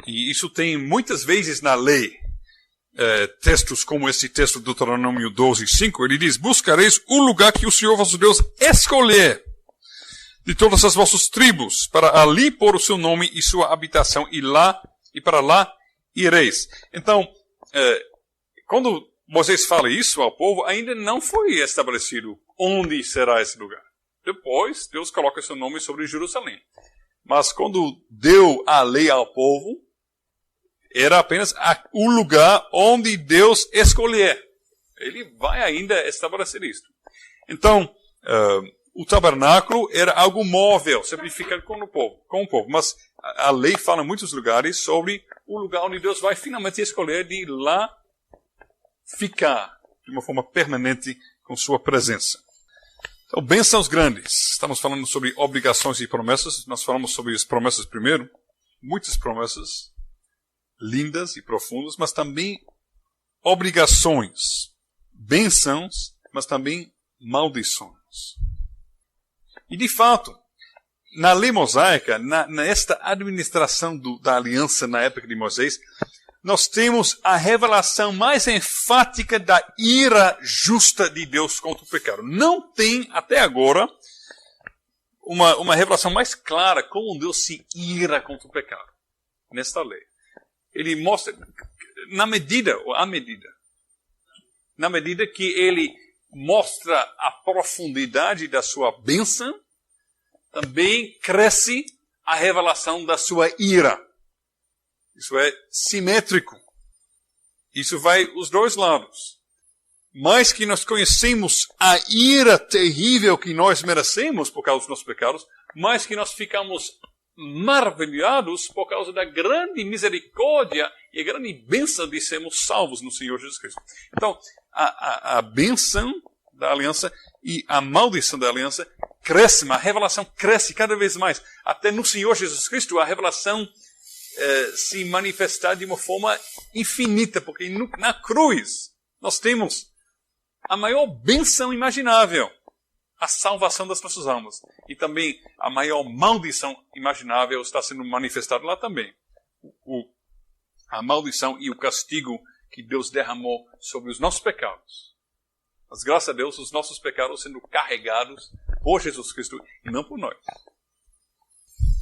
E isso tem muitas vezes na lei, textos como esse texto, Deuteronômio 12, 5, ele diz, buscareis o lugar que o Senhor vosso Deus escolher de todas as vossas tribos, para ali pôr o seu nome e sua habitação, e para lá ireis. Então, quando Moisés fala isso ao povo, ainda não foi estabelecido onde será esse lugar. Depois, Deus coloca seu nome sobre Jerusalém. Mas quando deu a lei ao povo, era apenas o lugar onde Deus escolher. Ele vai ainda estabelecer isso. Então, o tabernáculo era algo móvel, sempre fica com o povo. Mas a lei fala em muitos lugares sobre o lugar onde Deus vai finalmente escolher de lá ficar de uma forma permanente com sua presença. Então, bênçãos grandes. Estamos falando sobre obrigações e promessas. Nós falamos sobre as promessas primeiro. muitas promessas lindas e profundas, mas também obrigações, bênçãos, mas também maldições. E de fato, na lei mosaica, nesta administração da aliança na época de Moisés, nós temos a revelação mais enfática da ira justa de Deus contra o pecado. Não tem, até agora, uma revelação mais clara como Deus se ira contra o pecado nesta lei. Ele mostra, na medida que ele mostra a profundidade da sua bênção, também cresce a revelação da sua ira. Isso é simétrico. Isso vai os dois lados. Mais que nós conhecemos a ira terrível que nós merecemos por causa dos nossos pecados, mais que nós ficamos maravilhados por causa da grande misericórdia e a grande bênção de sermos salvos no Senhor Jesus Cristo. Então, a bênção da aliança e a maldição da aliança cresce, a revelação cresce cada vez mais. Até no Senhor Jesus Cristo, a revelação se manifestar de uma forma infinita, porque na cruz nós temos a maior bênção imaginável, a salvação das nossas almas. E também a maior maldição imaginável está sendo manifestada lá também. A maldição e o castigo que Deus derramou sobre os nossos pecados. Mas graças a Deus, os nossos pecados sendo carregados por Jesus Cristo e não por nós.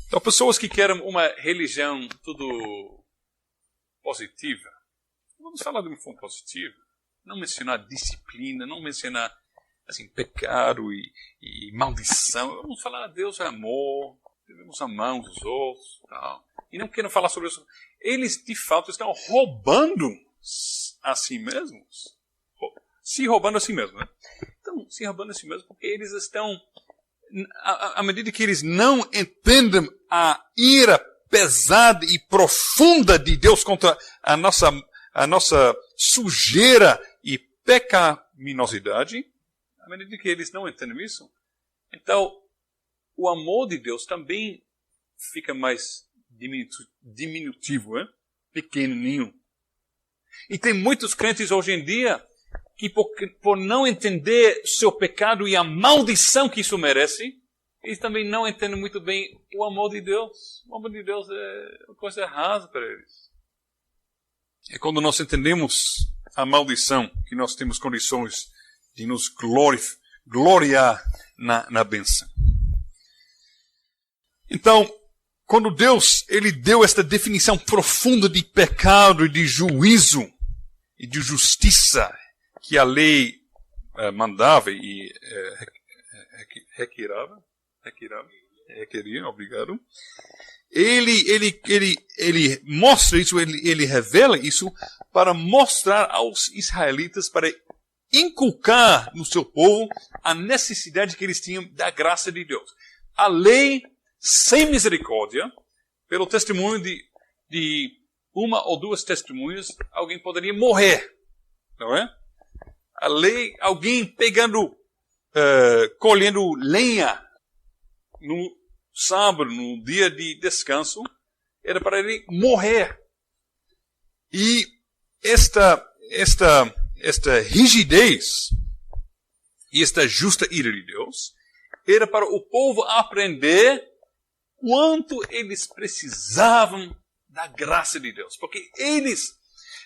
Então, pessoas que querem uma religião tudo positiva, vamos falar de uma forma positiva. Não mencionar disciplina, não mencionar assim, pecado e maldição. Vamos falar Deus é amor, devemos amar uns aos outros. Tal. E não querem falar sobre isso. Eles, de fato, estão roubando a si mesmos. Se roubando a si mesmos. Né? Então, se roubando a si mesmos porque eles estão... À medida que eles não entendem a ira pesada e profunda de Deus contra a nossa sujeira e pecaminosidade, à medida que eles não entendem isso, então o amor de Deus também fica mais diminutivo, pequenininho. E tem muitos crentes hoje em dia que por não entender seu pecado e a maldição que isso merece, eles também não entendem muito bem o amor de Deus. O amor de Deus é uma coisa rasa para eles. É quando nós entendemos a maldição que nós temos condições de nos gloriar na bênção. Então, quando Deus ele deu esta definição profunda de pecado e de juízo e de justiça que a lei mandava e requeria, obrigado. Ele mostra isso, ele revela isso para mostrar aos israelitas, para inculcar no seu povo a necessidade que eles tinham da graça de Deus. A lei sem misericórdia, pelo testemunho de uma ou duas testemunhas, alguém poderia morrer, não é? A lei, alguém colhendo lenha no sábado, no dia de descanso, era para ele morrer. E esta rigidez e esta justa ira de Deus era para o povo aprender quanto eles precisavam da graça de Deus. Porque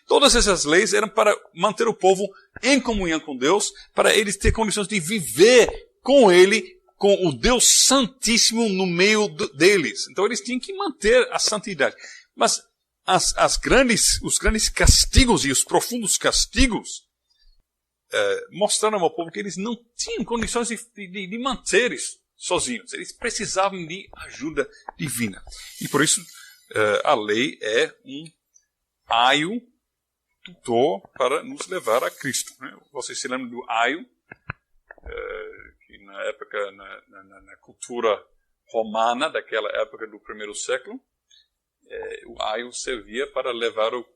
todas essas leis eram para manter o povo em comunhão com Deus, para eles ter condições de viver com Ele, com o Deus Santíssimo no meio deles. Então eles tinham que manter a santidade. Mas os grandes castigos e os profundos castigos mostraram ao povo que eles não tinham condições de manter isso sozinhos. Eles precisavam de ajuda divina. E por isso a lei é um aio tutor para nos levar a Cristo. Né? Vocês se lembram do aio? Que na época, na cultura romana daquela época do primeiro século, o aio servia para levar o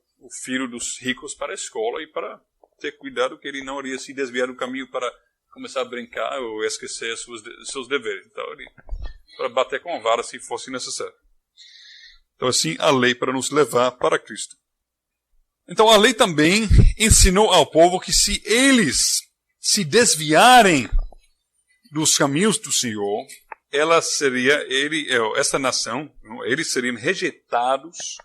filho dos ricos para a escola e para ter cuidado que ele não iria se desviar do caminho para começar a brincar ou esquecer seus deveres. Então, para bater com a vara se fosse necessário. Então, assim, a lei para nos levar para Cristo. Então, a lei também ensinou ao povo que se eles se desviarem dos caminhos do Senhor, essa nação, eles seriam rejeitados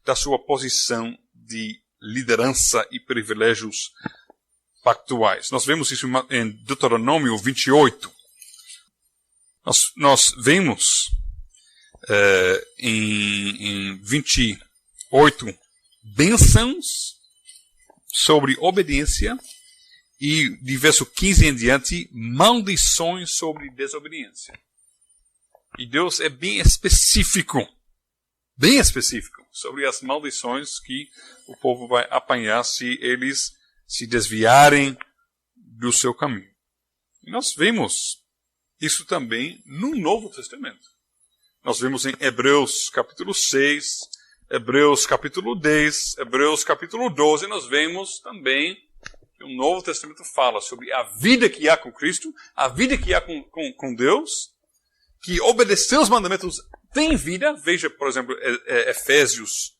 da sua posição de liderança e privilégios pactuais. Nós vemos isso em Deuteronômio 28. Nós vemos em 28 bênçãos sobre obediência e de verso 15 em diante, maldições sobre desobediência. E Deus é bem específico sobre as maldições que o povo vai apanhar se eles se desviarem do seu caminho. E nós vemos isso também no Novo Testamento. Nós vemos em Hebreus capítulo 6, Hebreus capítulo 10, Hebreus capítulo 12, nós vemos também que o Novo Testamento fala sobre a vida que há com Cristo, a vida que há com Deus, que obedecer os mandamentos tem vida. Veja, por exemplo, Efésios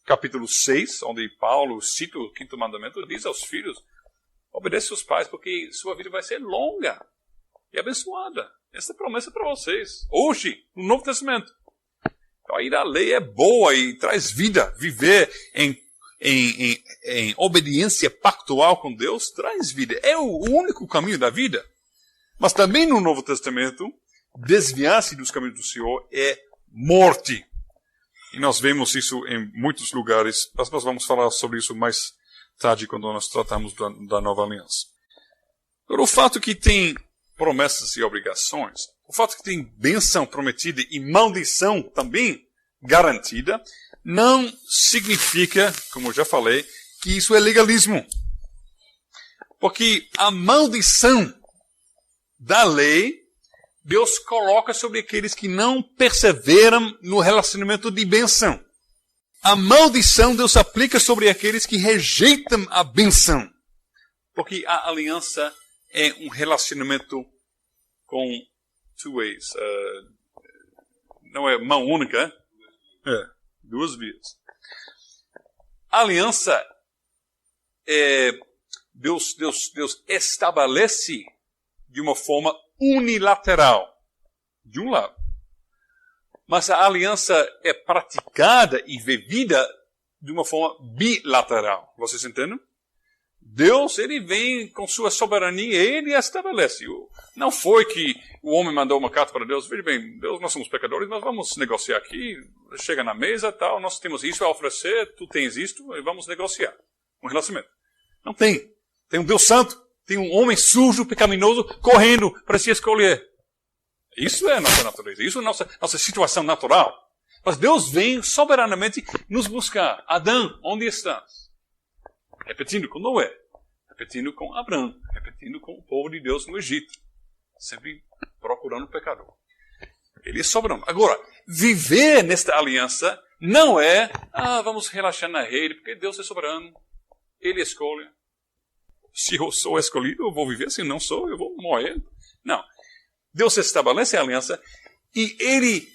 capítulo 6, onde Paulo cita o 5º mandamento, diz aos filhos, obedece aos pais, porque sua vida vai ser longa e abençoada. Essa é a promessa para vocês, hoje, no Novo Testamento. Então, aí a lei é boa e traz vida. Viver em obediência pactual com Deus traz vida. É o único caminho da vida. Mas também no Novo Testamento, desviar-se dos caminhos do Senhor é morte. E nós vemos isso em muitos lugares, mas nós vamos falar sobre isso mais tarde, quando nós tratamos da Nova Aliança. O fato que tem promessas e obrigações, o fato que tem bênção prometida e maldição também garantida, não significa, como eu já falei, que isso é legalismo. Porque a maldição da lei, Deus coloca sobre aqueles que não perseveram no relacionamento de bênção. A maldição Deus aplica sobre aqueles que rejeitam a bênção. Porque a aliança é um relacionamento com two ways. Não é mão única, duas vias. A aliança Deus estabelece de uma forma unilateral, de um lado. Mas a aliança é praticada e vivida de uma forma bilateral. Vocês entendem? Deus, ele vem com sua soberania, ele estabelece. Não foi que o homem mandou uma carta para Deus, veja bem, Deus, nós somos pecadores, nós vamos negociar aqui, chega na mesa, tal, nós temos isso a oferecer, tu tens isto, e vamos negociar um relacionamento. Não tem. Tem um Deus santo, tem um homem sujo, pecaminoso, correndo para se escolher. Isso é a nossa natureza, isso é a nossa situação natural. Mas Deus vem soberanamente nos buscar. Adão, onde estás? Repetindo com Noé, repetindo com Abraão, repetindo com o povo de Deus no Egito. Sempre procurando o pecador. Ele é soberano. Agora, viver nesta aliança não é, vamos relaxar na rede, porque Deus é soberano. Ele escolhe. Se eu sou escolhido, eu vou viver. Se não sou, eu vou morrer. Não. Deus estabelece a aliança e ele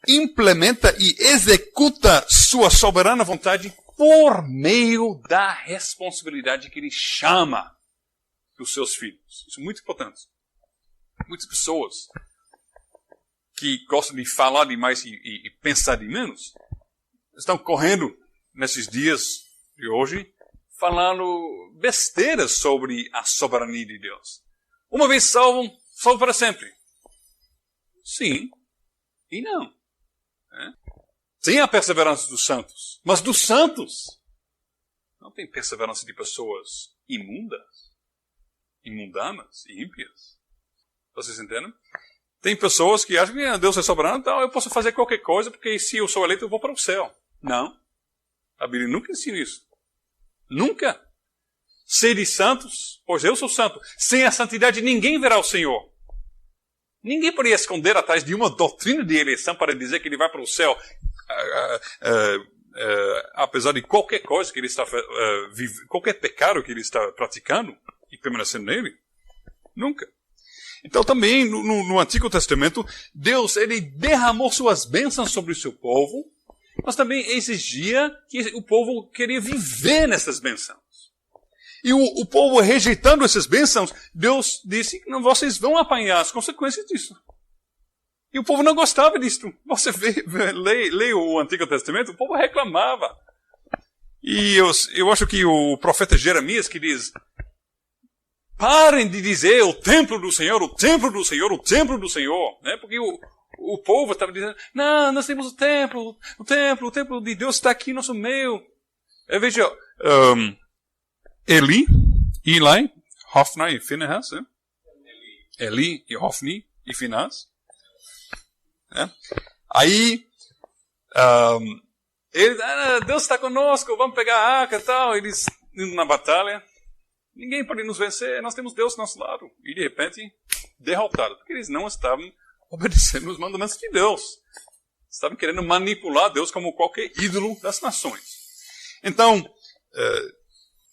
implementa e executa sua soberana vontade por meio da responsabilidade que ele chama dos seus filhos. Isso é muito importante. Muitas pessoas que gostam de falar demais e pensar de menos estão correndo nesses dias de hoje falando besteiras sobre a soberania de Deus. Uma vez salvo para sempre. Sim e não. Tem a perseverança dos santos, mas dos santos não tem perseverança de pessoas imundanas e ímpias. Vocês entendem? Tem pessoas que acham que Deus é soberano, então eu posso fazer qualquer coisa, porque se eu sou eleito eu vou para o céu. Não. A Bíblia nunca ensina isso. Nunca. Sede santos, pois eu sou santo. Sem a santidade ninguém verá o Senhor. Ninguém poderia esconder atrás de uma doutrina de eleição para dizer que ele vai para o céu, apesar de qualquer coisa que ele está qualquer pecado que ele está praticando e permanecendo nele. Nunca. Então também no Antigo Testamento, Deus ele derramou suas bênçãos sobre o seu povo, mas também exigia que o povo queria viver nessas bênçãos. E o povo rejeitando essas bênçãos, Deus disse que vocês vão apanhar as consequências disso. E o povo não gostava disso. Você lê o Antigo Testamento, o povo reclamava. E eu acho que o profeta Jeremias que diz: parem de dizer o templo do Senhor, o templo do Senhor, o templo do Senhor. Né? Porque o povo estava dizendo: não, nós temos o templo de Deus está aqui no nosso meio. Veja, Eli, Hofni e Finehas. Né? Eli e Hofni e Finehas. Né? Aí, Deus está conosco, vamos pegar a arca e tal. Eles indo na batalha. Ninguém pode nos vencer, nós temos Deus do nosso lado. E de repente, derrotados. Porque eles não estavam obedecendo os mandamentos de Deus. Estavam querendo manipular Deus como qualquer ídolo das nações. Então,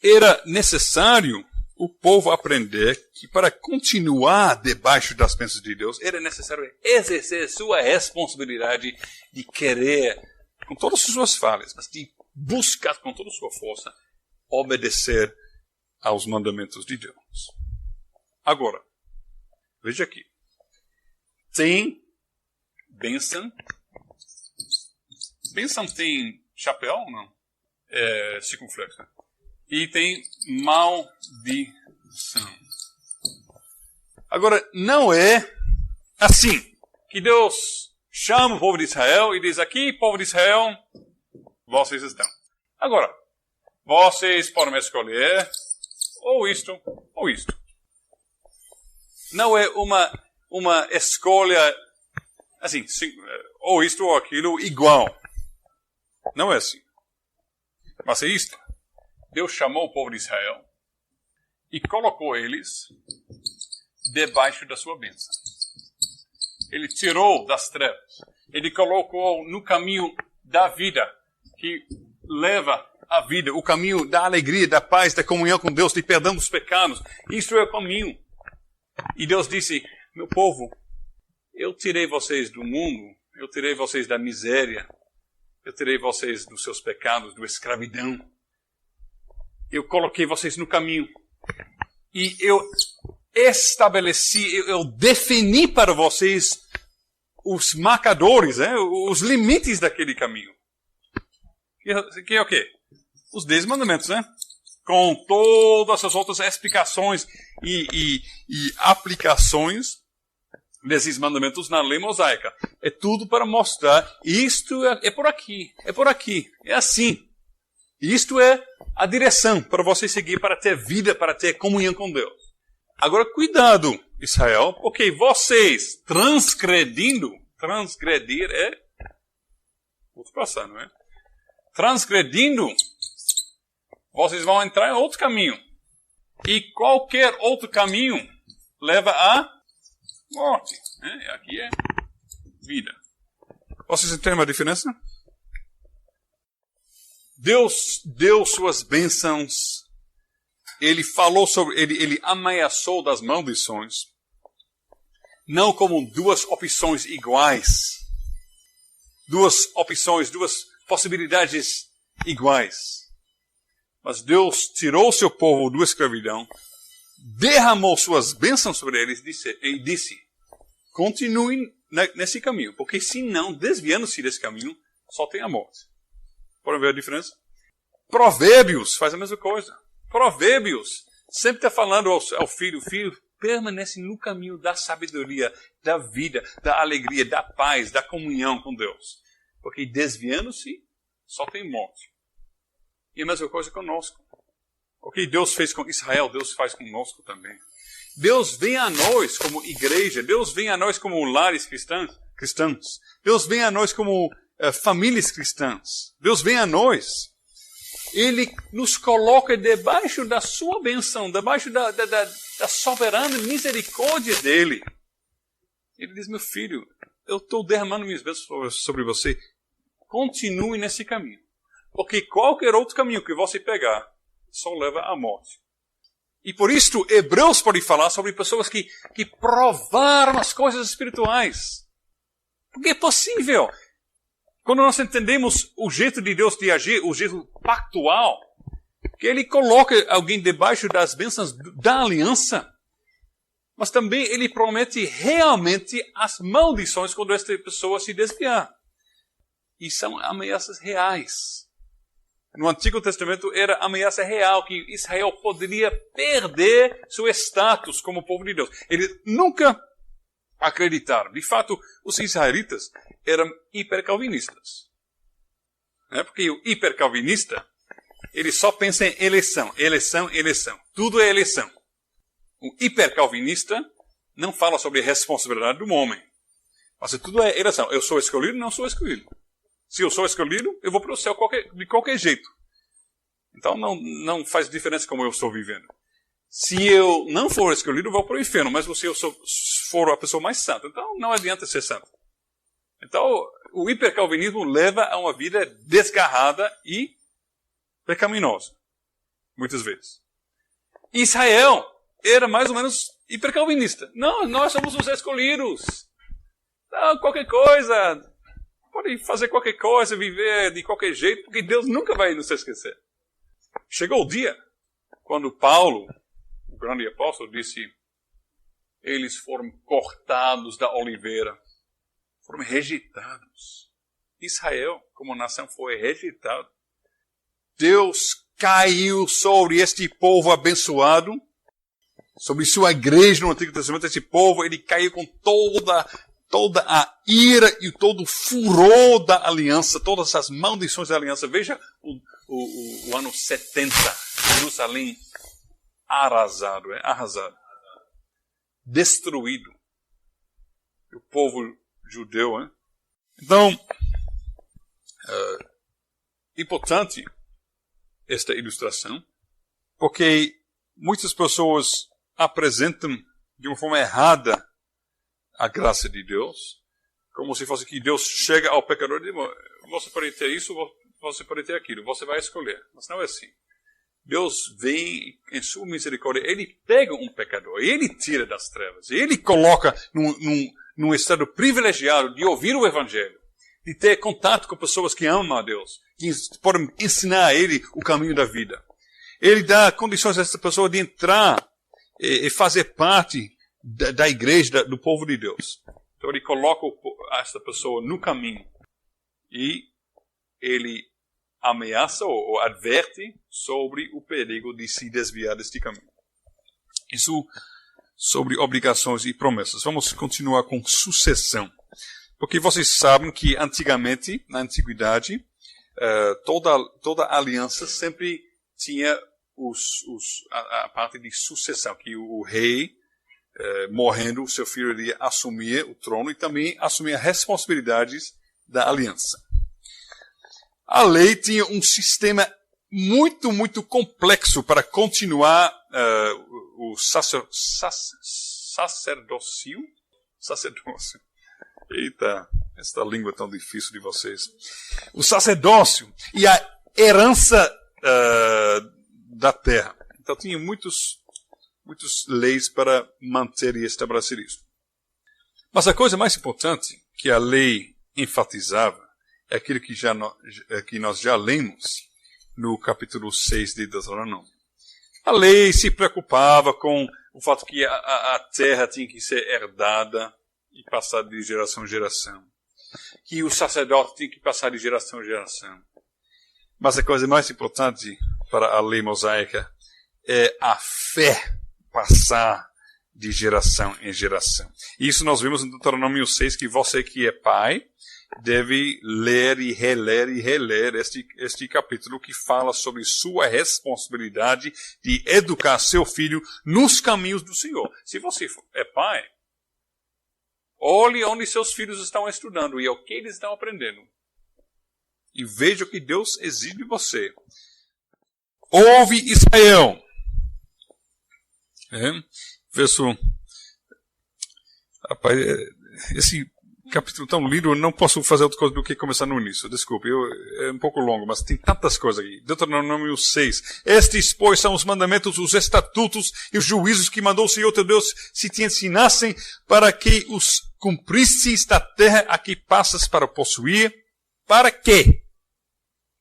era necessário o povo aprender que para continuar debaixo das bênçãos de Deus, era necessário exercer sua responsabilidade de querer, com todas as suas falhas, mas de buscar com toda a sua força, obedecer aos mandamentos de Deus. Agora, veja aqui. Tem bênção. Bênção tem chapéu ou não? É circunflexo. E tem maldição. Agora, não é assim que Deus chama o povo de Israel e diz: aqui, povo de Israel, vocês estão. Agora, vocês podem escolher ou isto, ou isto. Não é uma escolha assim, ou isto ou aquilo igual. Não é assim. Mas é isto. Deus chamou o povo de Israel e colocou eles debaixo da sua bênção. Ele tirou das trevas. Ele colocou no caminho da vida, que leva a vida, o caminho da alegria, da paz, da comunhão com Deus, de perdão dos pecados. Isso é o caminho. E Deus disse: meu povo, eu tirei vocês do mundo, eu tirei vocês da miséria, eu tirei vocês dos seus pecados, da escravidão. Eu coloquei vocês no caminho. E eu estabeleci, eu defini para vocês os marcadores, os limites daquele caminho. Que é o quê? Os 10 mandamentos, né? Com todas as outras explicações e aplicações desses mandamentos na lei mosaica. É tudo para mostrar, isto é por aqui, é assim. Isto é a direção para você seguir, para ter vida, para ter comunhão com Deus. Agora, cuidado, Israel, porque vocês transgredir é outro passar, não é? Transgredindo, vocês vão entrar em outro caminho. E qualquer outro caminho leva à morte. Aqui é vida. Vocês entendem a diferença? Deus deu suas bênçãos. Ele falou sobre, ele ameaçou das maldições. Não como duas opções iguais. Duas possibilidades iguais. Mas Deus tirou seu povo da escravidão, derramou suas bênçãos sobre eles e disse: continuem nesse caminho, porque se não, desviando-se desse caminho, só tem a morte. Podem ver a diferença? Provérbios faz a mesma coisa. Provérbios sempre está falando ao filho: filho, permanece no caminho da sabedoria, da vida, da alegria, da paz, da comunhão com Deus. Porque desviando-se, só tem morte. E a mesma coisa conosco. O que Deus fez com Israel, Deus faz conosco também. Deus vem a nós como igreja, Deus vem a nós como lares cristãos. Deus vem a nós como famílias cristãs. Deus vem a nós. Ele nos coloca debaixo da sua bênção, debaixo da soberana misericórdia dele. Ele diz: meu filho, eu estou derramando minhas bênçãos sobre você. Continue nesse caminho. Porque qualquer outro caminho que você pegar só leva à morte. E por isso, Hebreus pode falar sobre pessoas que provaram as coisas espirituais. Porque é possível. Quando nós entendemos o jeito de Deus de agir, o jeito pactual, que Ele coloca alguém debaixo das bênçãos da aliança, mas também Ele promete realmente as maldições quando esta pessoa se desviar. E são ameaças reais. No Antigo Testamento era ameaça real, que Israel poderia perder seu status como povo de Deus. Eles nunca acreditaram. De fato, os israelitas eram hipercalvinistas. Porque o hipercalvinista, ele só pensa em eleição, eleição, eleição. Tudo é eleição. O hipercalvinista não fala sobre a responsabilidade do homem. Mas tudo é eleição. Eu sou escolhido, não sou escolhido. Se eu sou escolhido, eu vou para o céu de qualquer jeito. Então não faz diferença como eu estou vivendo. Se eu não for escolhido, eu vou para o inferno. Mas se eu for a pessoa mais santa, então não adianta ser santo. Então, o hipercalvinismo leva a uma vida desgarrada e pecaminosa. Muitas vezes. Israel era mais ou menos hipercalvinista. Não, nós somos os escolhidos. Então, qualquer coisa, pode fazer qualquer coisa, viver de qualquer jeito, porque Deus nunca vai nos esquecer. Chegou o dia quando Paulo, o grande apóstolo, disse: eles foram cortados da oliveira, foram rejeitados. Israel, como nação, foi rejeitado. Deus caiu sobre este povo abençoado, sobre sua igreja no Antigo Testamento. Esse povo, ele caiu com toda a ira e todo o furor da aliança, todas as maldições da aliança. Veja o ano 70, Jerusalém arrasado, destruído. O povo judeu. Então, importante esta ilustração, porque muitas pessoas apresentam de uma forma errada a graça de Deus, como se fosse que Deus chega ao pecador e diz: você pode ter isso, você pode ter aquilo, você vai escolher. Mas não é assim. Deus vem em sua misericórdia, Ele pega um pecador e Ele tira das trevas, e Ele coloca num estado privilegiado de ouvir o Evangelho, de ter contato com pessoas que amam a Deus, que podem ensinar a Ele o caminho da vida. Ele dá condições a essa pessoa de entrar e fazer parte da igreja, do povo de Deus. Então Ele coloca essa pessoa no caminho e Ele ameaça ou adverte sobre o perigo de se desviar deste caminho. Isso sobre obrigações e promessas. Vamos continuar com sucessão. Porque vocês sabem que antigamente, na antiguidade, toda aliança sempre tinha a parte de sucessão, que o rei, morrendo, o seu filho iria assumir o trono e também assumir as responsabilidades da aliança. A lei tinha um sistema muito, muito complexo para continuar o sacerdócio. Eita, esta língua tão difícil de vocês. O sacerdócio e a herança da terra. Então tinha muitas leis para manter e estabelecer isso. Mas a coisa mais importante que a lei enfatizava é aquilo que nós já lemos no capítulo 6 de Deuteronômio. A lei se preocupava com o fato que a terra tinha que ser herdada e passar de geração em geração. Que o sacerdote tinha que passar de geração em geração. Mas a coisa mais importante para a lei mosaica é a fé passar de geração em geração. E isso nós vimos em Deuteronômio 6, que você que é pai deve ler e reler este capítulo que fala sobre sua responsabilidade de educar seu filho nos caminhos do Senhor. Se você é pai, olhe onde seus filhos estão estudando e o que eles estão aprendendo. E veja o que Deus exige de você. Ouve Israel. Verso... Rapaz, esse capítulo tão lindo, eu não posso fazer outra coisa do que começar no início. Desculpe, é um pouco longo, mas tem tantas coisas aqui. Deuteronômio 6. Estes, pois, são os mandamentos, os estatutos e os juízos que mandou o Senhor teu Deus se te ensinassem para que os cumprisses da terra a que passas para possuir. Para quê?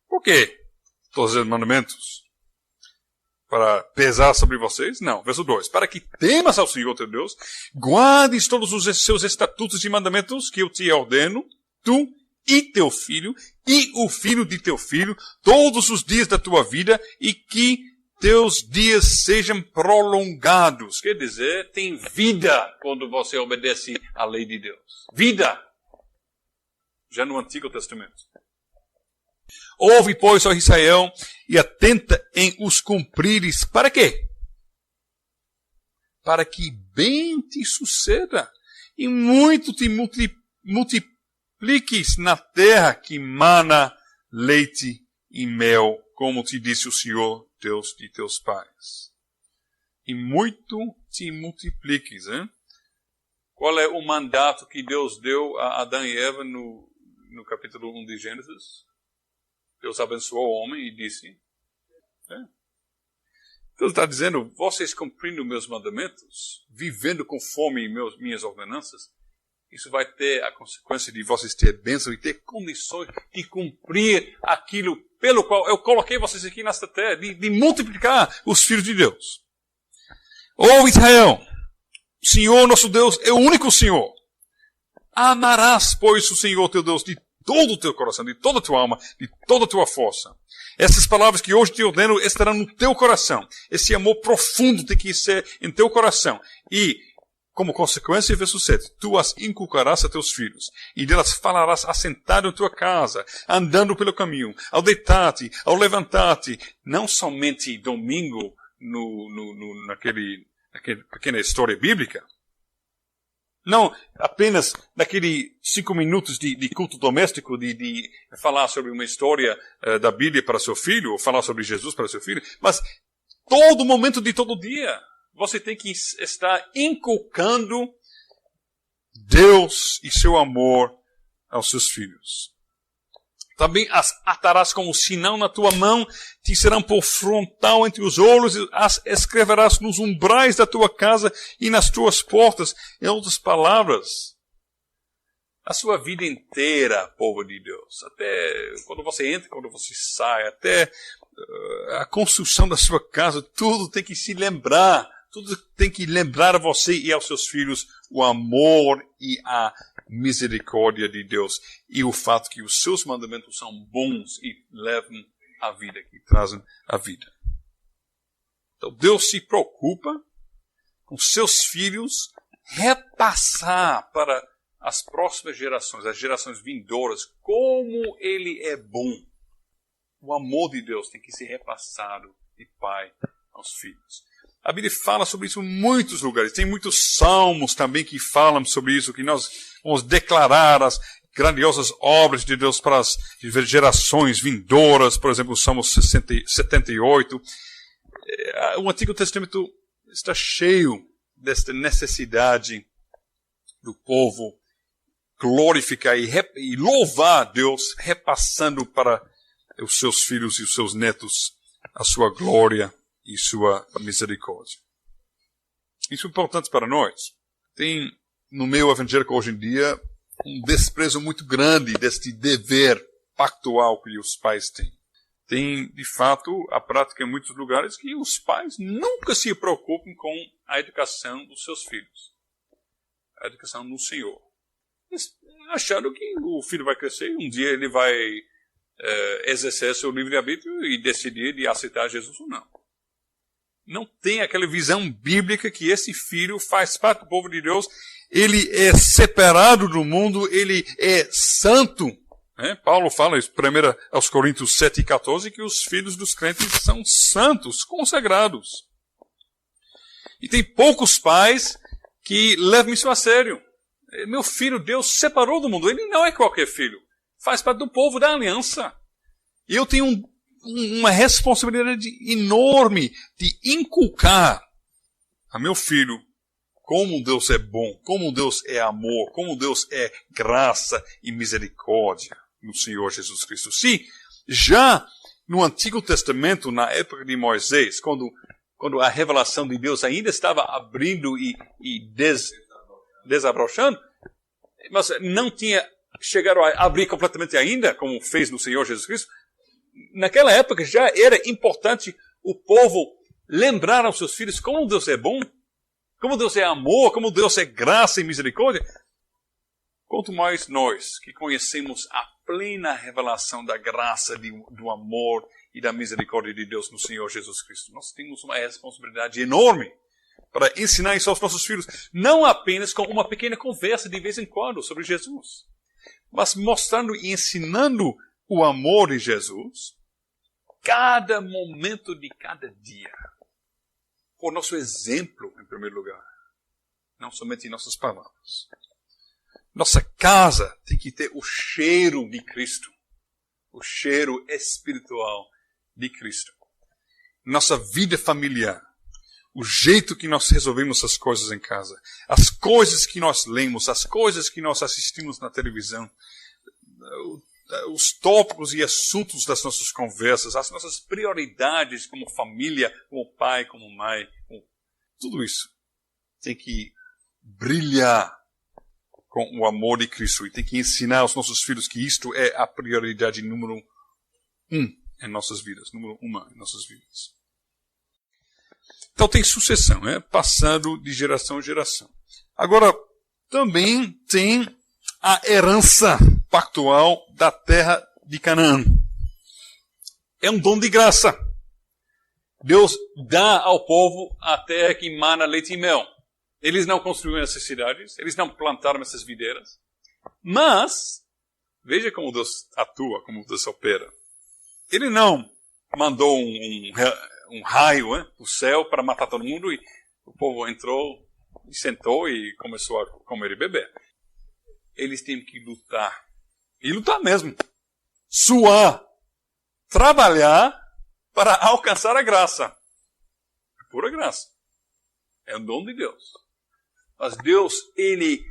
Por quê? Todos os mandamentos. Para pesar sobre vocês? Não. Verso 2. Para que temas ao Senhor teu Deus, guardes todos os seus estatutos e mandamentos que eu te ordeno, tu e teu filho, e o filho de teu filho, todos os dias da tua vida, e que teus dias sejam prolongados. Quer dizer, tem vida quando você obedece à lei de Deus. Vida! Já no Antigo Testamento. Ouve, pois, ó Israel, e atenta em os cumprires. Para quê? Para que bem te suceda e muito te multipliques na terra que mana leite e mel, como te disse o Senhor, Deus de teus pais. E muito te multipliques. Hein? Qual é o mandato que Deus deu a Adão e Eva no capítulo 1 de Gênesis? Deus abençoou o homem e disse, Deus está dizendo, vocês cumprindo meus mandamentos, vivendo conforme minhas ordenanças, isso vai ter a consequência de vocês terem bênção e ter condições de cumprir aquilo pelo qual eu coloquei vocês aqui nesta terra, de multiplicar os filhos de Deus. Ó Israel, o Senhor nosso Deus é o único Senhor. Amarás, pois, o Senhor teu Deus de todo o teu coração, de toda a tua alma, de toda a tua força. Essas palavras que hoje te ordeno estarão no teu coração. Esse amor profundo tem que ser em teu coração. E, como consequência, verso 7, tu as inculcarás a teus filhos, e delas falarás assentado em tua casa, andando pelo caminho, ao deitar-te, ao levantar-te, não somente domingo, naquela pequena história bíblica, não apenas naqueles 5 minutos de culto doméstico, de falar sobre uma história da Bíblia para seu filho, ou falar sobre Jesus para seu filho, mas todo momento de todo dia, você tem que estar inculcando Deus e seu amor aos seus filhos. Também as atarás como sinal na tua mão, te serão por frontal entre os olhos, e as escreverás nos umbrais da tua casa e nas tuas portas. Em outras palavras, a sua vida inteira, povo de Deus, até quando você entra, quando você sai, até a construção da sua casa, tudo tem que se lembrar, tudo tem que lembrar a você e aos seus filhos o amor e a misericórdia de Deus e o fato que os seus mandamentos são bons e levam a vida, que trazem a vida. Então Deus se preocupa com seus filhos repassar para as próximas gerações, as gerações vindouras, como Ele é bom. O amor de Deus tem que ser repassado de pai aos filhos. A Bíblia fala sobre isso em muitos lugares. Tem muitos salmos também que falam sobre isso, que nós vamos declarar as grandiosas obras de Deus para as gerações vindouras. Por exemplo, o Salmo 78. O Antigo Testamento está cheio desta necessidade do povo glorificar e louvar a Deus, repassando para os seus filhos e os seus netos a sua glória e sua misericórdia. Isso é importante para nós. Tem no meio evangélico hoje em dia um desprezo muito grande deste dever pactual que os pais têm. Tem, de fato, a prática em muitos lugares que os pais nunca se preocupam com a educação dos seus filhos. A educação no Senhor. Eles acharam que o filho vai crescer e um dia ele vai exercer seu livre-arbítrio e decidir de aceitar Jesus ou não. Não tem aquela visão bíblica que esse filho faz parte do povo de Deus, ele é separado do mundo, ele é santo. Paulo fala isso, 1 aos Coríntios 7:14, que os filhos dos crentes são santos, consagrados. E tem poucos pais que levam isso a sério. Meu filho, Deus separou do mundo, ele não é qualquer filho, faz parte do povo da aliança. E eu tenho uma responsabilidade enorme de inculcar a meu filho como Deus é bom, como Deus é amor, como Deus é graça e misericórdia no Senhor Jesus Cristo. Se já no Antigo Testamento, na época de Moisés, quando a revelação de Deus ainda estava abrindo e desabrochando, mas não tinha chegado a abrir completamente ainda, como fez no Senhor Jesus Cristo, naquela época já era importante o povo lembrar aos seus filhos como Deus é bom, como Deus é amor, como Deus é graça e misericórdia. Quanto mais nós que conhecemos a plena revelação da graça, do amor e da misericórdia de Deus no Senhor Jesus Cristo, nós temos uma responsabilidade enorme para ensinar isso aos nossos filhos, não apenas com uma pequena conversa de vez em quando sobre Jesus, mas mostrando e ensinando o amor de Jesus cada momento de cada dia. Por nosso exemplo, em primeiro lugar, não somente em nossas palavras. Nossa casa tem que ter o cheiro de Cristo, o cheiro espiritual de Cristo. Nossa vida familiar, o jeito que nós resolvemos as coisas em casa, as coisas que nós lemos, as coisas que nós assistimos na televisão, os tópicos e assuntos das nossas conversas, as nossas prioridades como família, como pai, como mãe, tudo isso tem que brilhar com o amor de Cristo e tem que ensinar aos nossos filhos que isto é a prioridade número 1 em nossas vidas, número 1 em nossas vidas. Então tem sucessão, passado de geração em geração. Agora, também tem a herança pactual da terra de Canaã. É um dom de graça. Deus dá ao povo a terra que mana leite e mel. Eles não construíram essas cidades, eles não plantaram essas videiras. Mas, veja como Deus atua, como Deus opera. Ele não mandou um raio do céu para matar todo mundo e o povo entrou e sentou e começou a comer e beber. Eles têm que lutar. E lutar mesmo. Suar. Trabalhar para alcançar a graça. É pura graça. É um dom de Deus. Mas Deus, Ele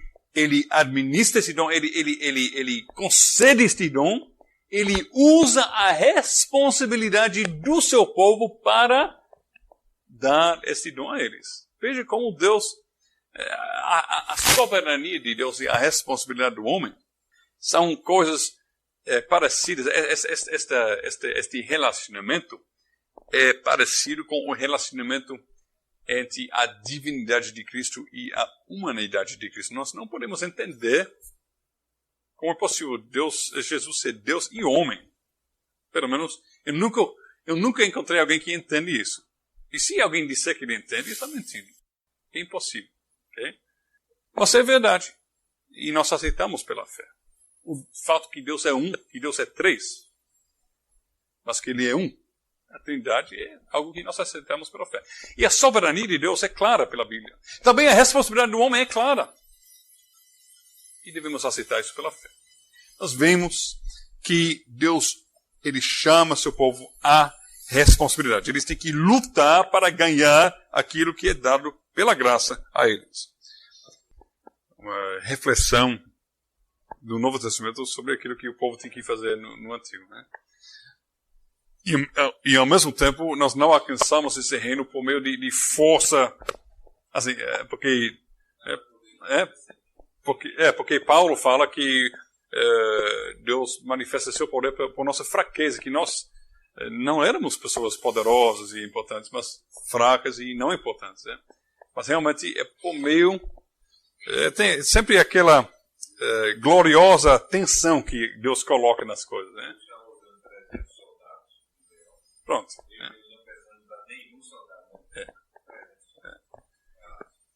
administra esse dom, Ele concede este dom, Ele usa a responsabilidade do seu povo para dar esse dom a eles. Veja como Deus, a soberania de Deus e a responsabilidade do homem são coisas parecidas. Este relacionamento é parecido com o relacionamento entre a divindade de Cristo e a humanidade de Cristo. Nós não podemos entender como é possível Jesus ser Deus e homem. Pelo menos, eu nunca encontrei alguém que entende isso. E se alguém disser que ele entende, está mentindo. É impossível. Okay? Mas é verdade. E nós aceitamos pela fé. O fato que Deus é um, que Deus é três, mas que Ele é um. A Trindade é algo que nós aceitamos pela fé. E a soberania de Deus é clara pela Bíblia. Também a responsabilidade do homem é clara. E devemos aceitar isso pela fé. Nós vemos que Deus, Ele chama seu povo à responsabilidade. Eles têm que lutar para ganhar aquilo que é dado pela graça a eles. Uma reflexão do Novo Testamento sobre aquilo que o povo tem que fazer no Antigo, né? E ao mesmo tempo, nós não alcançamos esse reino por meio de força, assim, porque Paulo fala que Deus manifesta seu poder por nossa fraqueza, que nós não éramos pessoas poderosas e importantes, mas fracas e não importantes. Né? Mas realmente é por meio... tem sempre aquela gloriosa tensão que Deus coloca nas coisas, né? Pronto.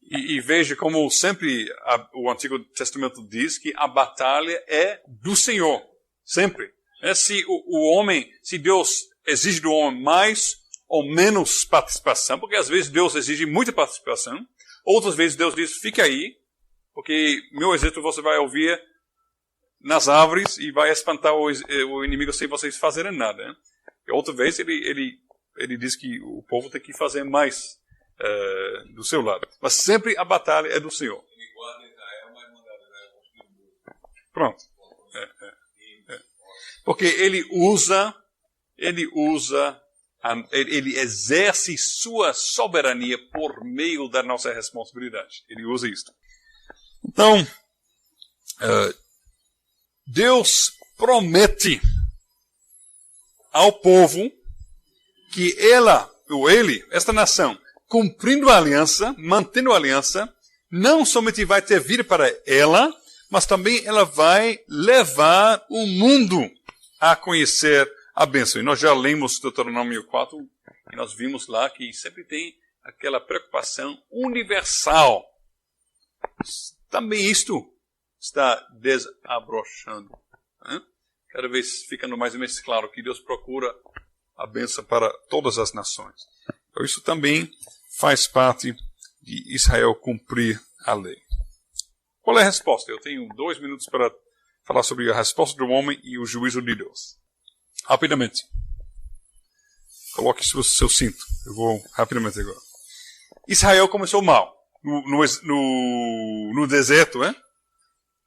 E veja como sempre o Antigo Testamento diz que a batalha é do Senhor. Sempre. Se Deus exige do homem mais ou menos participação, porque às vezes Deus exige muita participação, outras vezes Deus diz, fica aí, porque meu exército você vai ouvir nas árvores e vai espantar o inimigo sem vocês fazerem nada. Né? E outra vez ele diz que o povo tem que fazer mais do seu lado. Mas sempre a batalha é do Senhor. Pronto. Porque ele exerce sua soberania por meio da nossa responsabilidade. Ele usa isso. Então, Deus promete ao povo que esta nação, cumprindo a aliança, mantendo a aliança, não somente vai ter vida para ela, mas também ela vai levar o mundo a conhecer a bênção. E nós já lemos Deuteronômio 4, e nós vimos lá que sempre tem aquela preocupação universal. Também isto está desabrochando. Cada vez ficando mais e mais claro que Deus procura a bênção para todas as nações. Então isso também faz parte de Israel cumprir a lei. Qual é a resposta? Eu tenho 2 minutos para falar sobre a resposta do homem e o juízo de Deus. Rapidamente. Coloque seu cinto. Eu vou rapidamente agora. Israel começou mal. No deserto,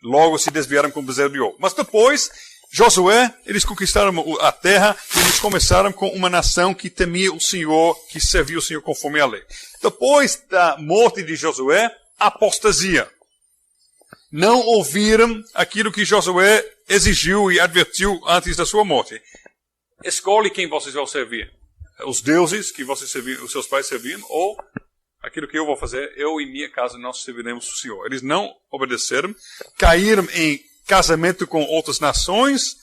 Logo se desviaram com o bezerro de ouro. Mas depois, Josué, eles conquistaram a terra e eles começaram com uma nação que temia o Senhor, que servia o Senhor conforme a lei. Depois da morte de Josué, apostasia. Não ouviram aquilo que Josué exigiu e advertiu antes da sua morte. Escolhe quem vocês vão servir. Os deuses que vocês serviam, os seus pais serviam, ou aquilo que eu vou fazer, eu e minha casa, nós serviremos o Senhor. Eles não obedeceram, caíram em casamento com outras nações,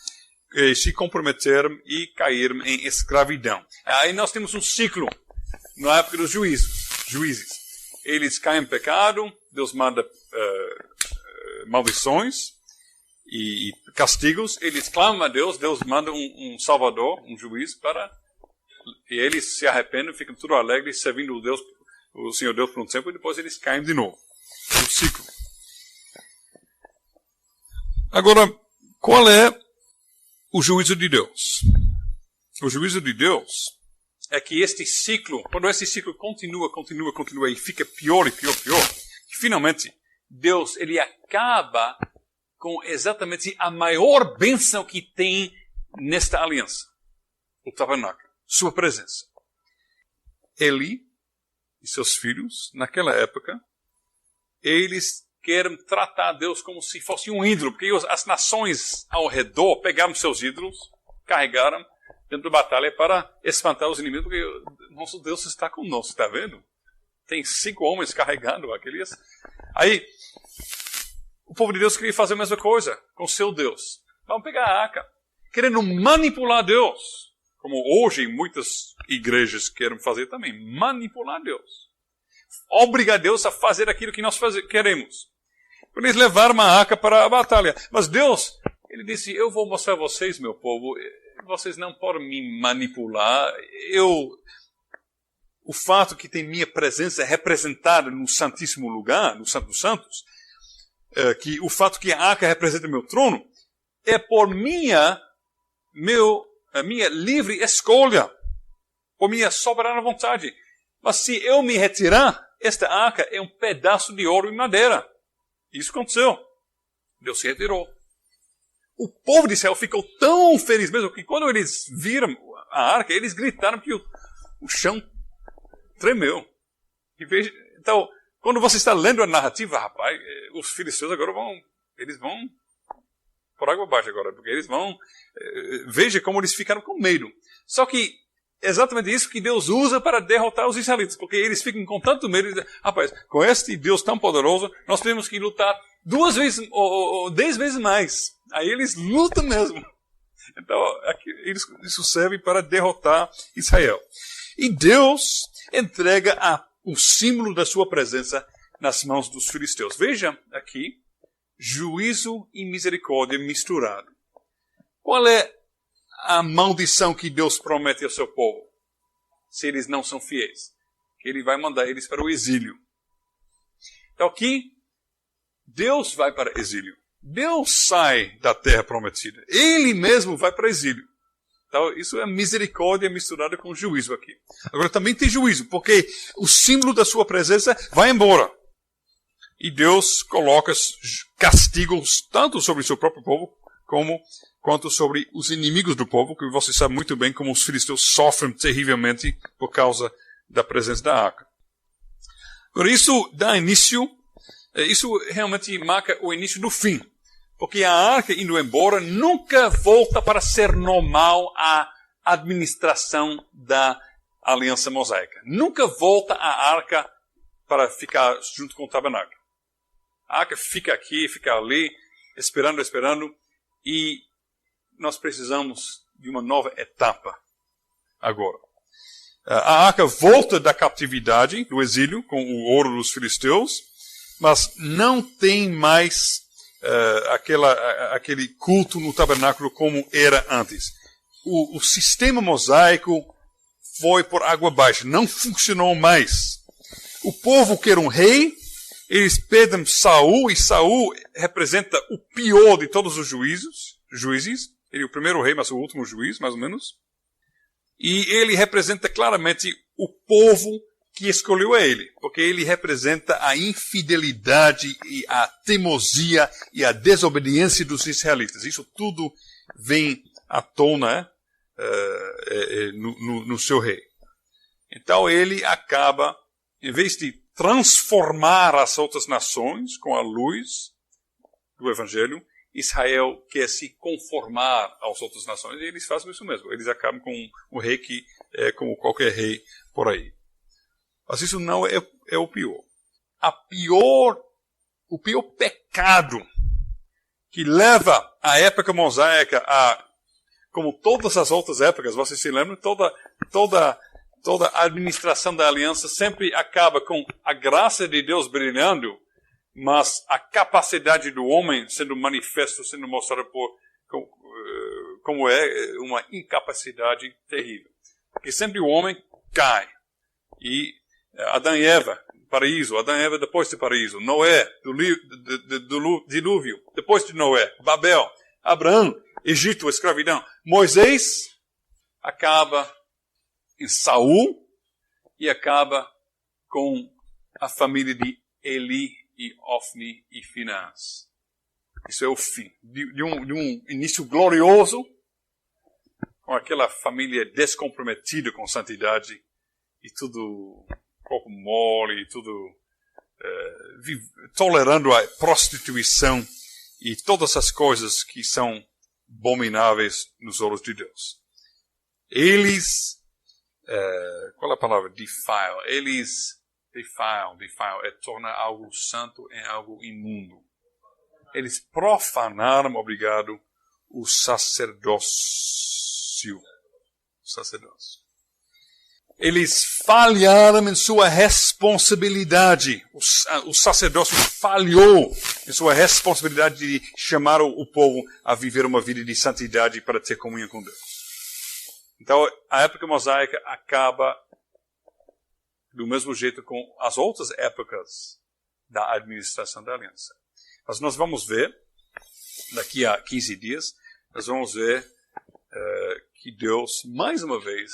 se comprometeram e caíram em escravidão. Aí nós temos um ciclo, na época dos juízes. Eles caem em pecado, Deus manda maldições e castigos, eles clamam a Deus, Deus manda um salvador, um juiz, e eles se arrependem, ficam tudo alegres, servindo o Senhor Deus por um tempo, e depois eles caem de novo. É um ciclo. Agora, qual é o juízo de Deus? O juízo de Deus é que este ciclo, quando esse ciclo continua e fica pior e pior, que finalmente Deus, ele acaba com exatamente a maior bênção que tem nesta aliança. O tabernáculo, sua presença. Ele e seus filhos, naquela época, eles querem tratar Deus como se fosse um ídolo, porque as nações ao redor pegaram seus ídolos, carregaram dentro da batalha para espantar os inimigos, porque nosso Deus está conosco, está vendo? Tem 5 homens carregando aqueles. Aí, o povo de Deus queria fazer a mesma coisa com seu Deus. Vamos pegar a arca, querendo manipular Deus, como hoje muitas igrejas querem fazer também, manipular Deus. Obrigar Deus a fazer aquilo que nós queremos. Eles levaram a arca para a batalha. Mas Deus, ele disse, eu vou mostrar a vocês, meu povo, vocês não podem me manipular. O fato que tem minha presença representada no Santíssimo Lugar, no Santo dos Santos, que o fato que a arca representa meu trono, é por minha livre escolha, por minha soberana vontade. Mas se eu me retirar, esta arca é um pedaço de ouro e madeira. Isso aconteceu. Deus se retirou. O povo de Israel ficou tão feliz mesmo que quando eles viram a arca, eles gritaram que o chão tremeu. Então, quando você está lendo a narrativa, rapaz, os filisteus agora vão por água abaixo agora, porque eles vão, veja como eles ficaram com medo. Só que exatamente isso que Deus usa para derrotar os israelitas, porque eles ficam com tanto medo, rapaz, com este Deus tão poderoso, nós temos que lutar 2 vezes ou 10 vezes mais. Aí eles lutam mesmo. Então, isso serve para derrotar Israel. E Deus entrega o símbolo da sua presença nas mãos dos filisteus. Veja aqui, juízo e misericórdia misturado. Qual é a maldição que Deus promete ao seu povo, se eles não são fiéis? Que ele vai mandar eles para o exílio. Então aqui, Deus vai para o exílio. Deus sai da terra prometida. Ele mesmo vai para o exílio. Então, isso é misericórdia misturada com juízo aqui. Agora, também tem juízo, porque o símbolo da sua presença vai embora. E Deus coloca castigos tanto sobre o seu próprio povo, quanto sobre os inimigos do povo, que você sabe muito bem como os filisteus sofrem terrivelmente por causa da presença da arca. Agora, isso dá início, isso realmente marca o início do fim. Porque a arca, indo embora, nunca volta para ser normal a administração da aliança mosaica. Nunca volta a arca para ficar junto com o tabernáculo. A arca fica aqui, fica ali, esperando, e nós precisamos de uma nova etapa agora. A arca volta da captividade, do exílio, com o ouro dos filisteus, mas não tem mais aquele culto no tabernáculo como era antes. O sistema mosaico foi por água abaixo, não funcionou mais. O povo quer um rei, eles pedem Saul, e Saul representa o pior de todos os juízes. Ele é o primeiro rei, mas o último juiz, mais ou menos. E ele representa claramente o povo que escolheu ele, porque ele representa a infidelidade e a teimosia e a desobediência dos israelitas. Isso tudo vem à tona no seu rei. Então ele acaba, em vez de transformar as outras nações com a luz do Evangelho, Israel quer se conformar às outras nações, e eles fazem isso mesmo. Eles acabam com um rei que é como qualquer rei por aí. Mas isso não é o pior. O pior pecado que leva a época mosaica a, como todas as outras épocas, vocês se lembram, toda a administração da aliança sempre acaba com a graça de Deus brilhando, mas a capacidade do homem sendo manifesta, sendo mostrada como é uma incapacidade terrível. Porque sempre o homem cai. E Adão e Eva, paraíso, Adão e Eva depois do paraíso, Noé, do dilúvio, depois de Noé, Babel, Abraão, Egito, escravidão. Moisés acaba em Saul e acaba com a família de Eli e Ofni e Finás. Isso é o fim de um início glorioso com aquela família descomprometida com santidade e tudo pouco mole, e tudo tolerando a prostituição e todas as coisas que são abomináveis nos olhos de Deus. Eles, qual é a palavra? Defile. Eles defile, é tornar algo santo em algo imundo. Eles profanaram, obrigado, o sacerdócio. Eles falharam em sua responsabilidade. O sacerdócio falhou em sua responsabilidade de chamar o povo a viver uma vida de santidade para ter comunhão com Deus. Então, a época mosaica acaba do mesmo jeito com as outras épocas da administração da aliança. Mas nós vamos ver, daqui a 15 dias, nós vamos ver que Deus, mais uma vez,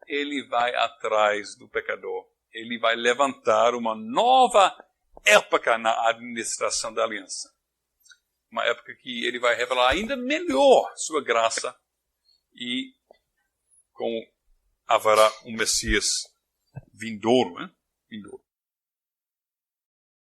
ele vai atrás do pecador. Ele vai levantar uma nova época na administração da aliança. Uma época que ele vai revelar ainda melhor sua graça e como haverá um Messias vindouro, vindouro.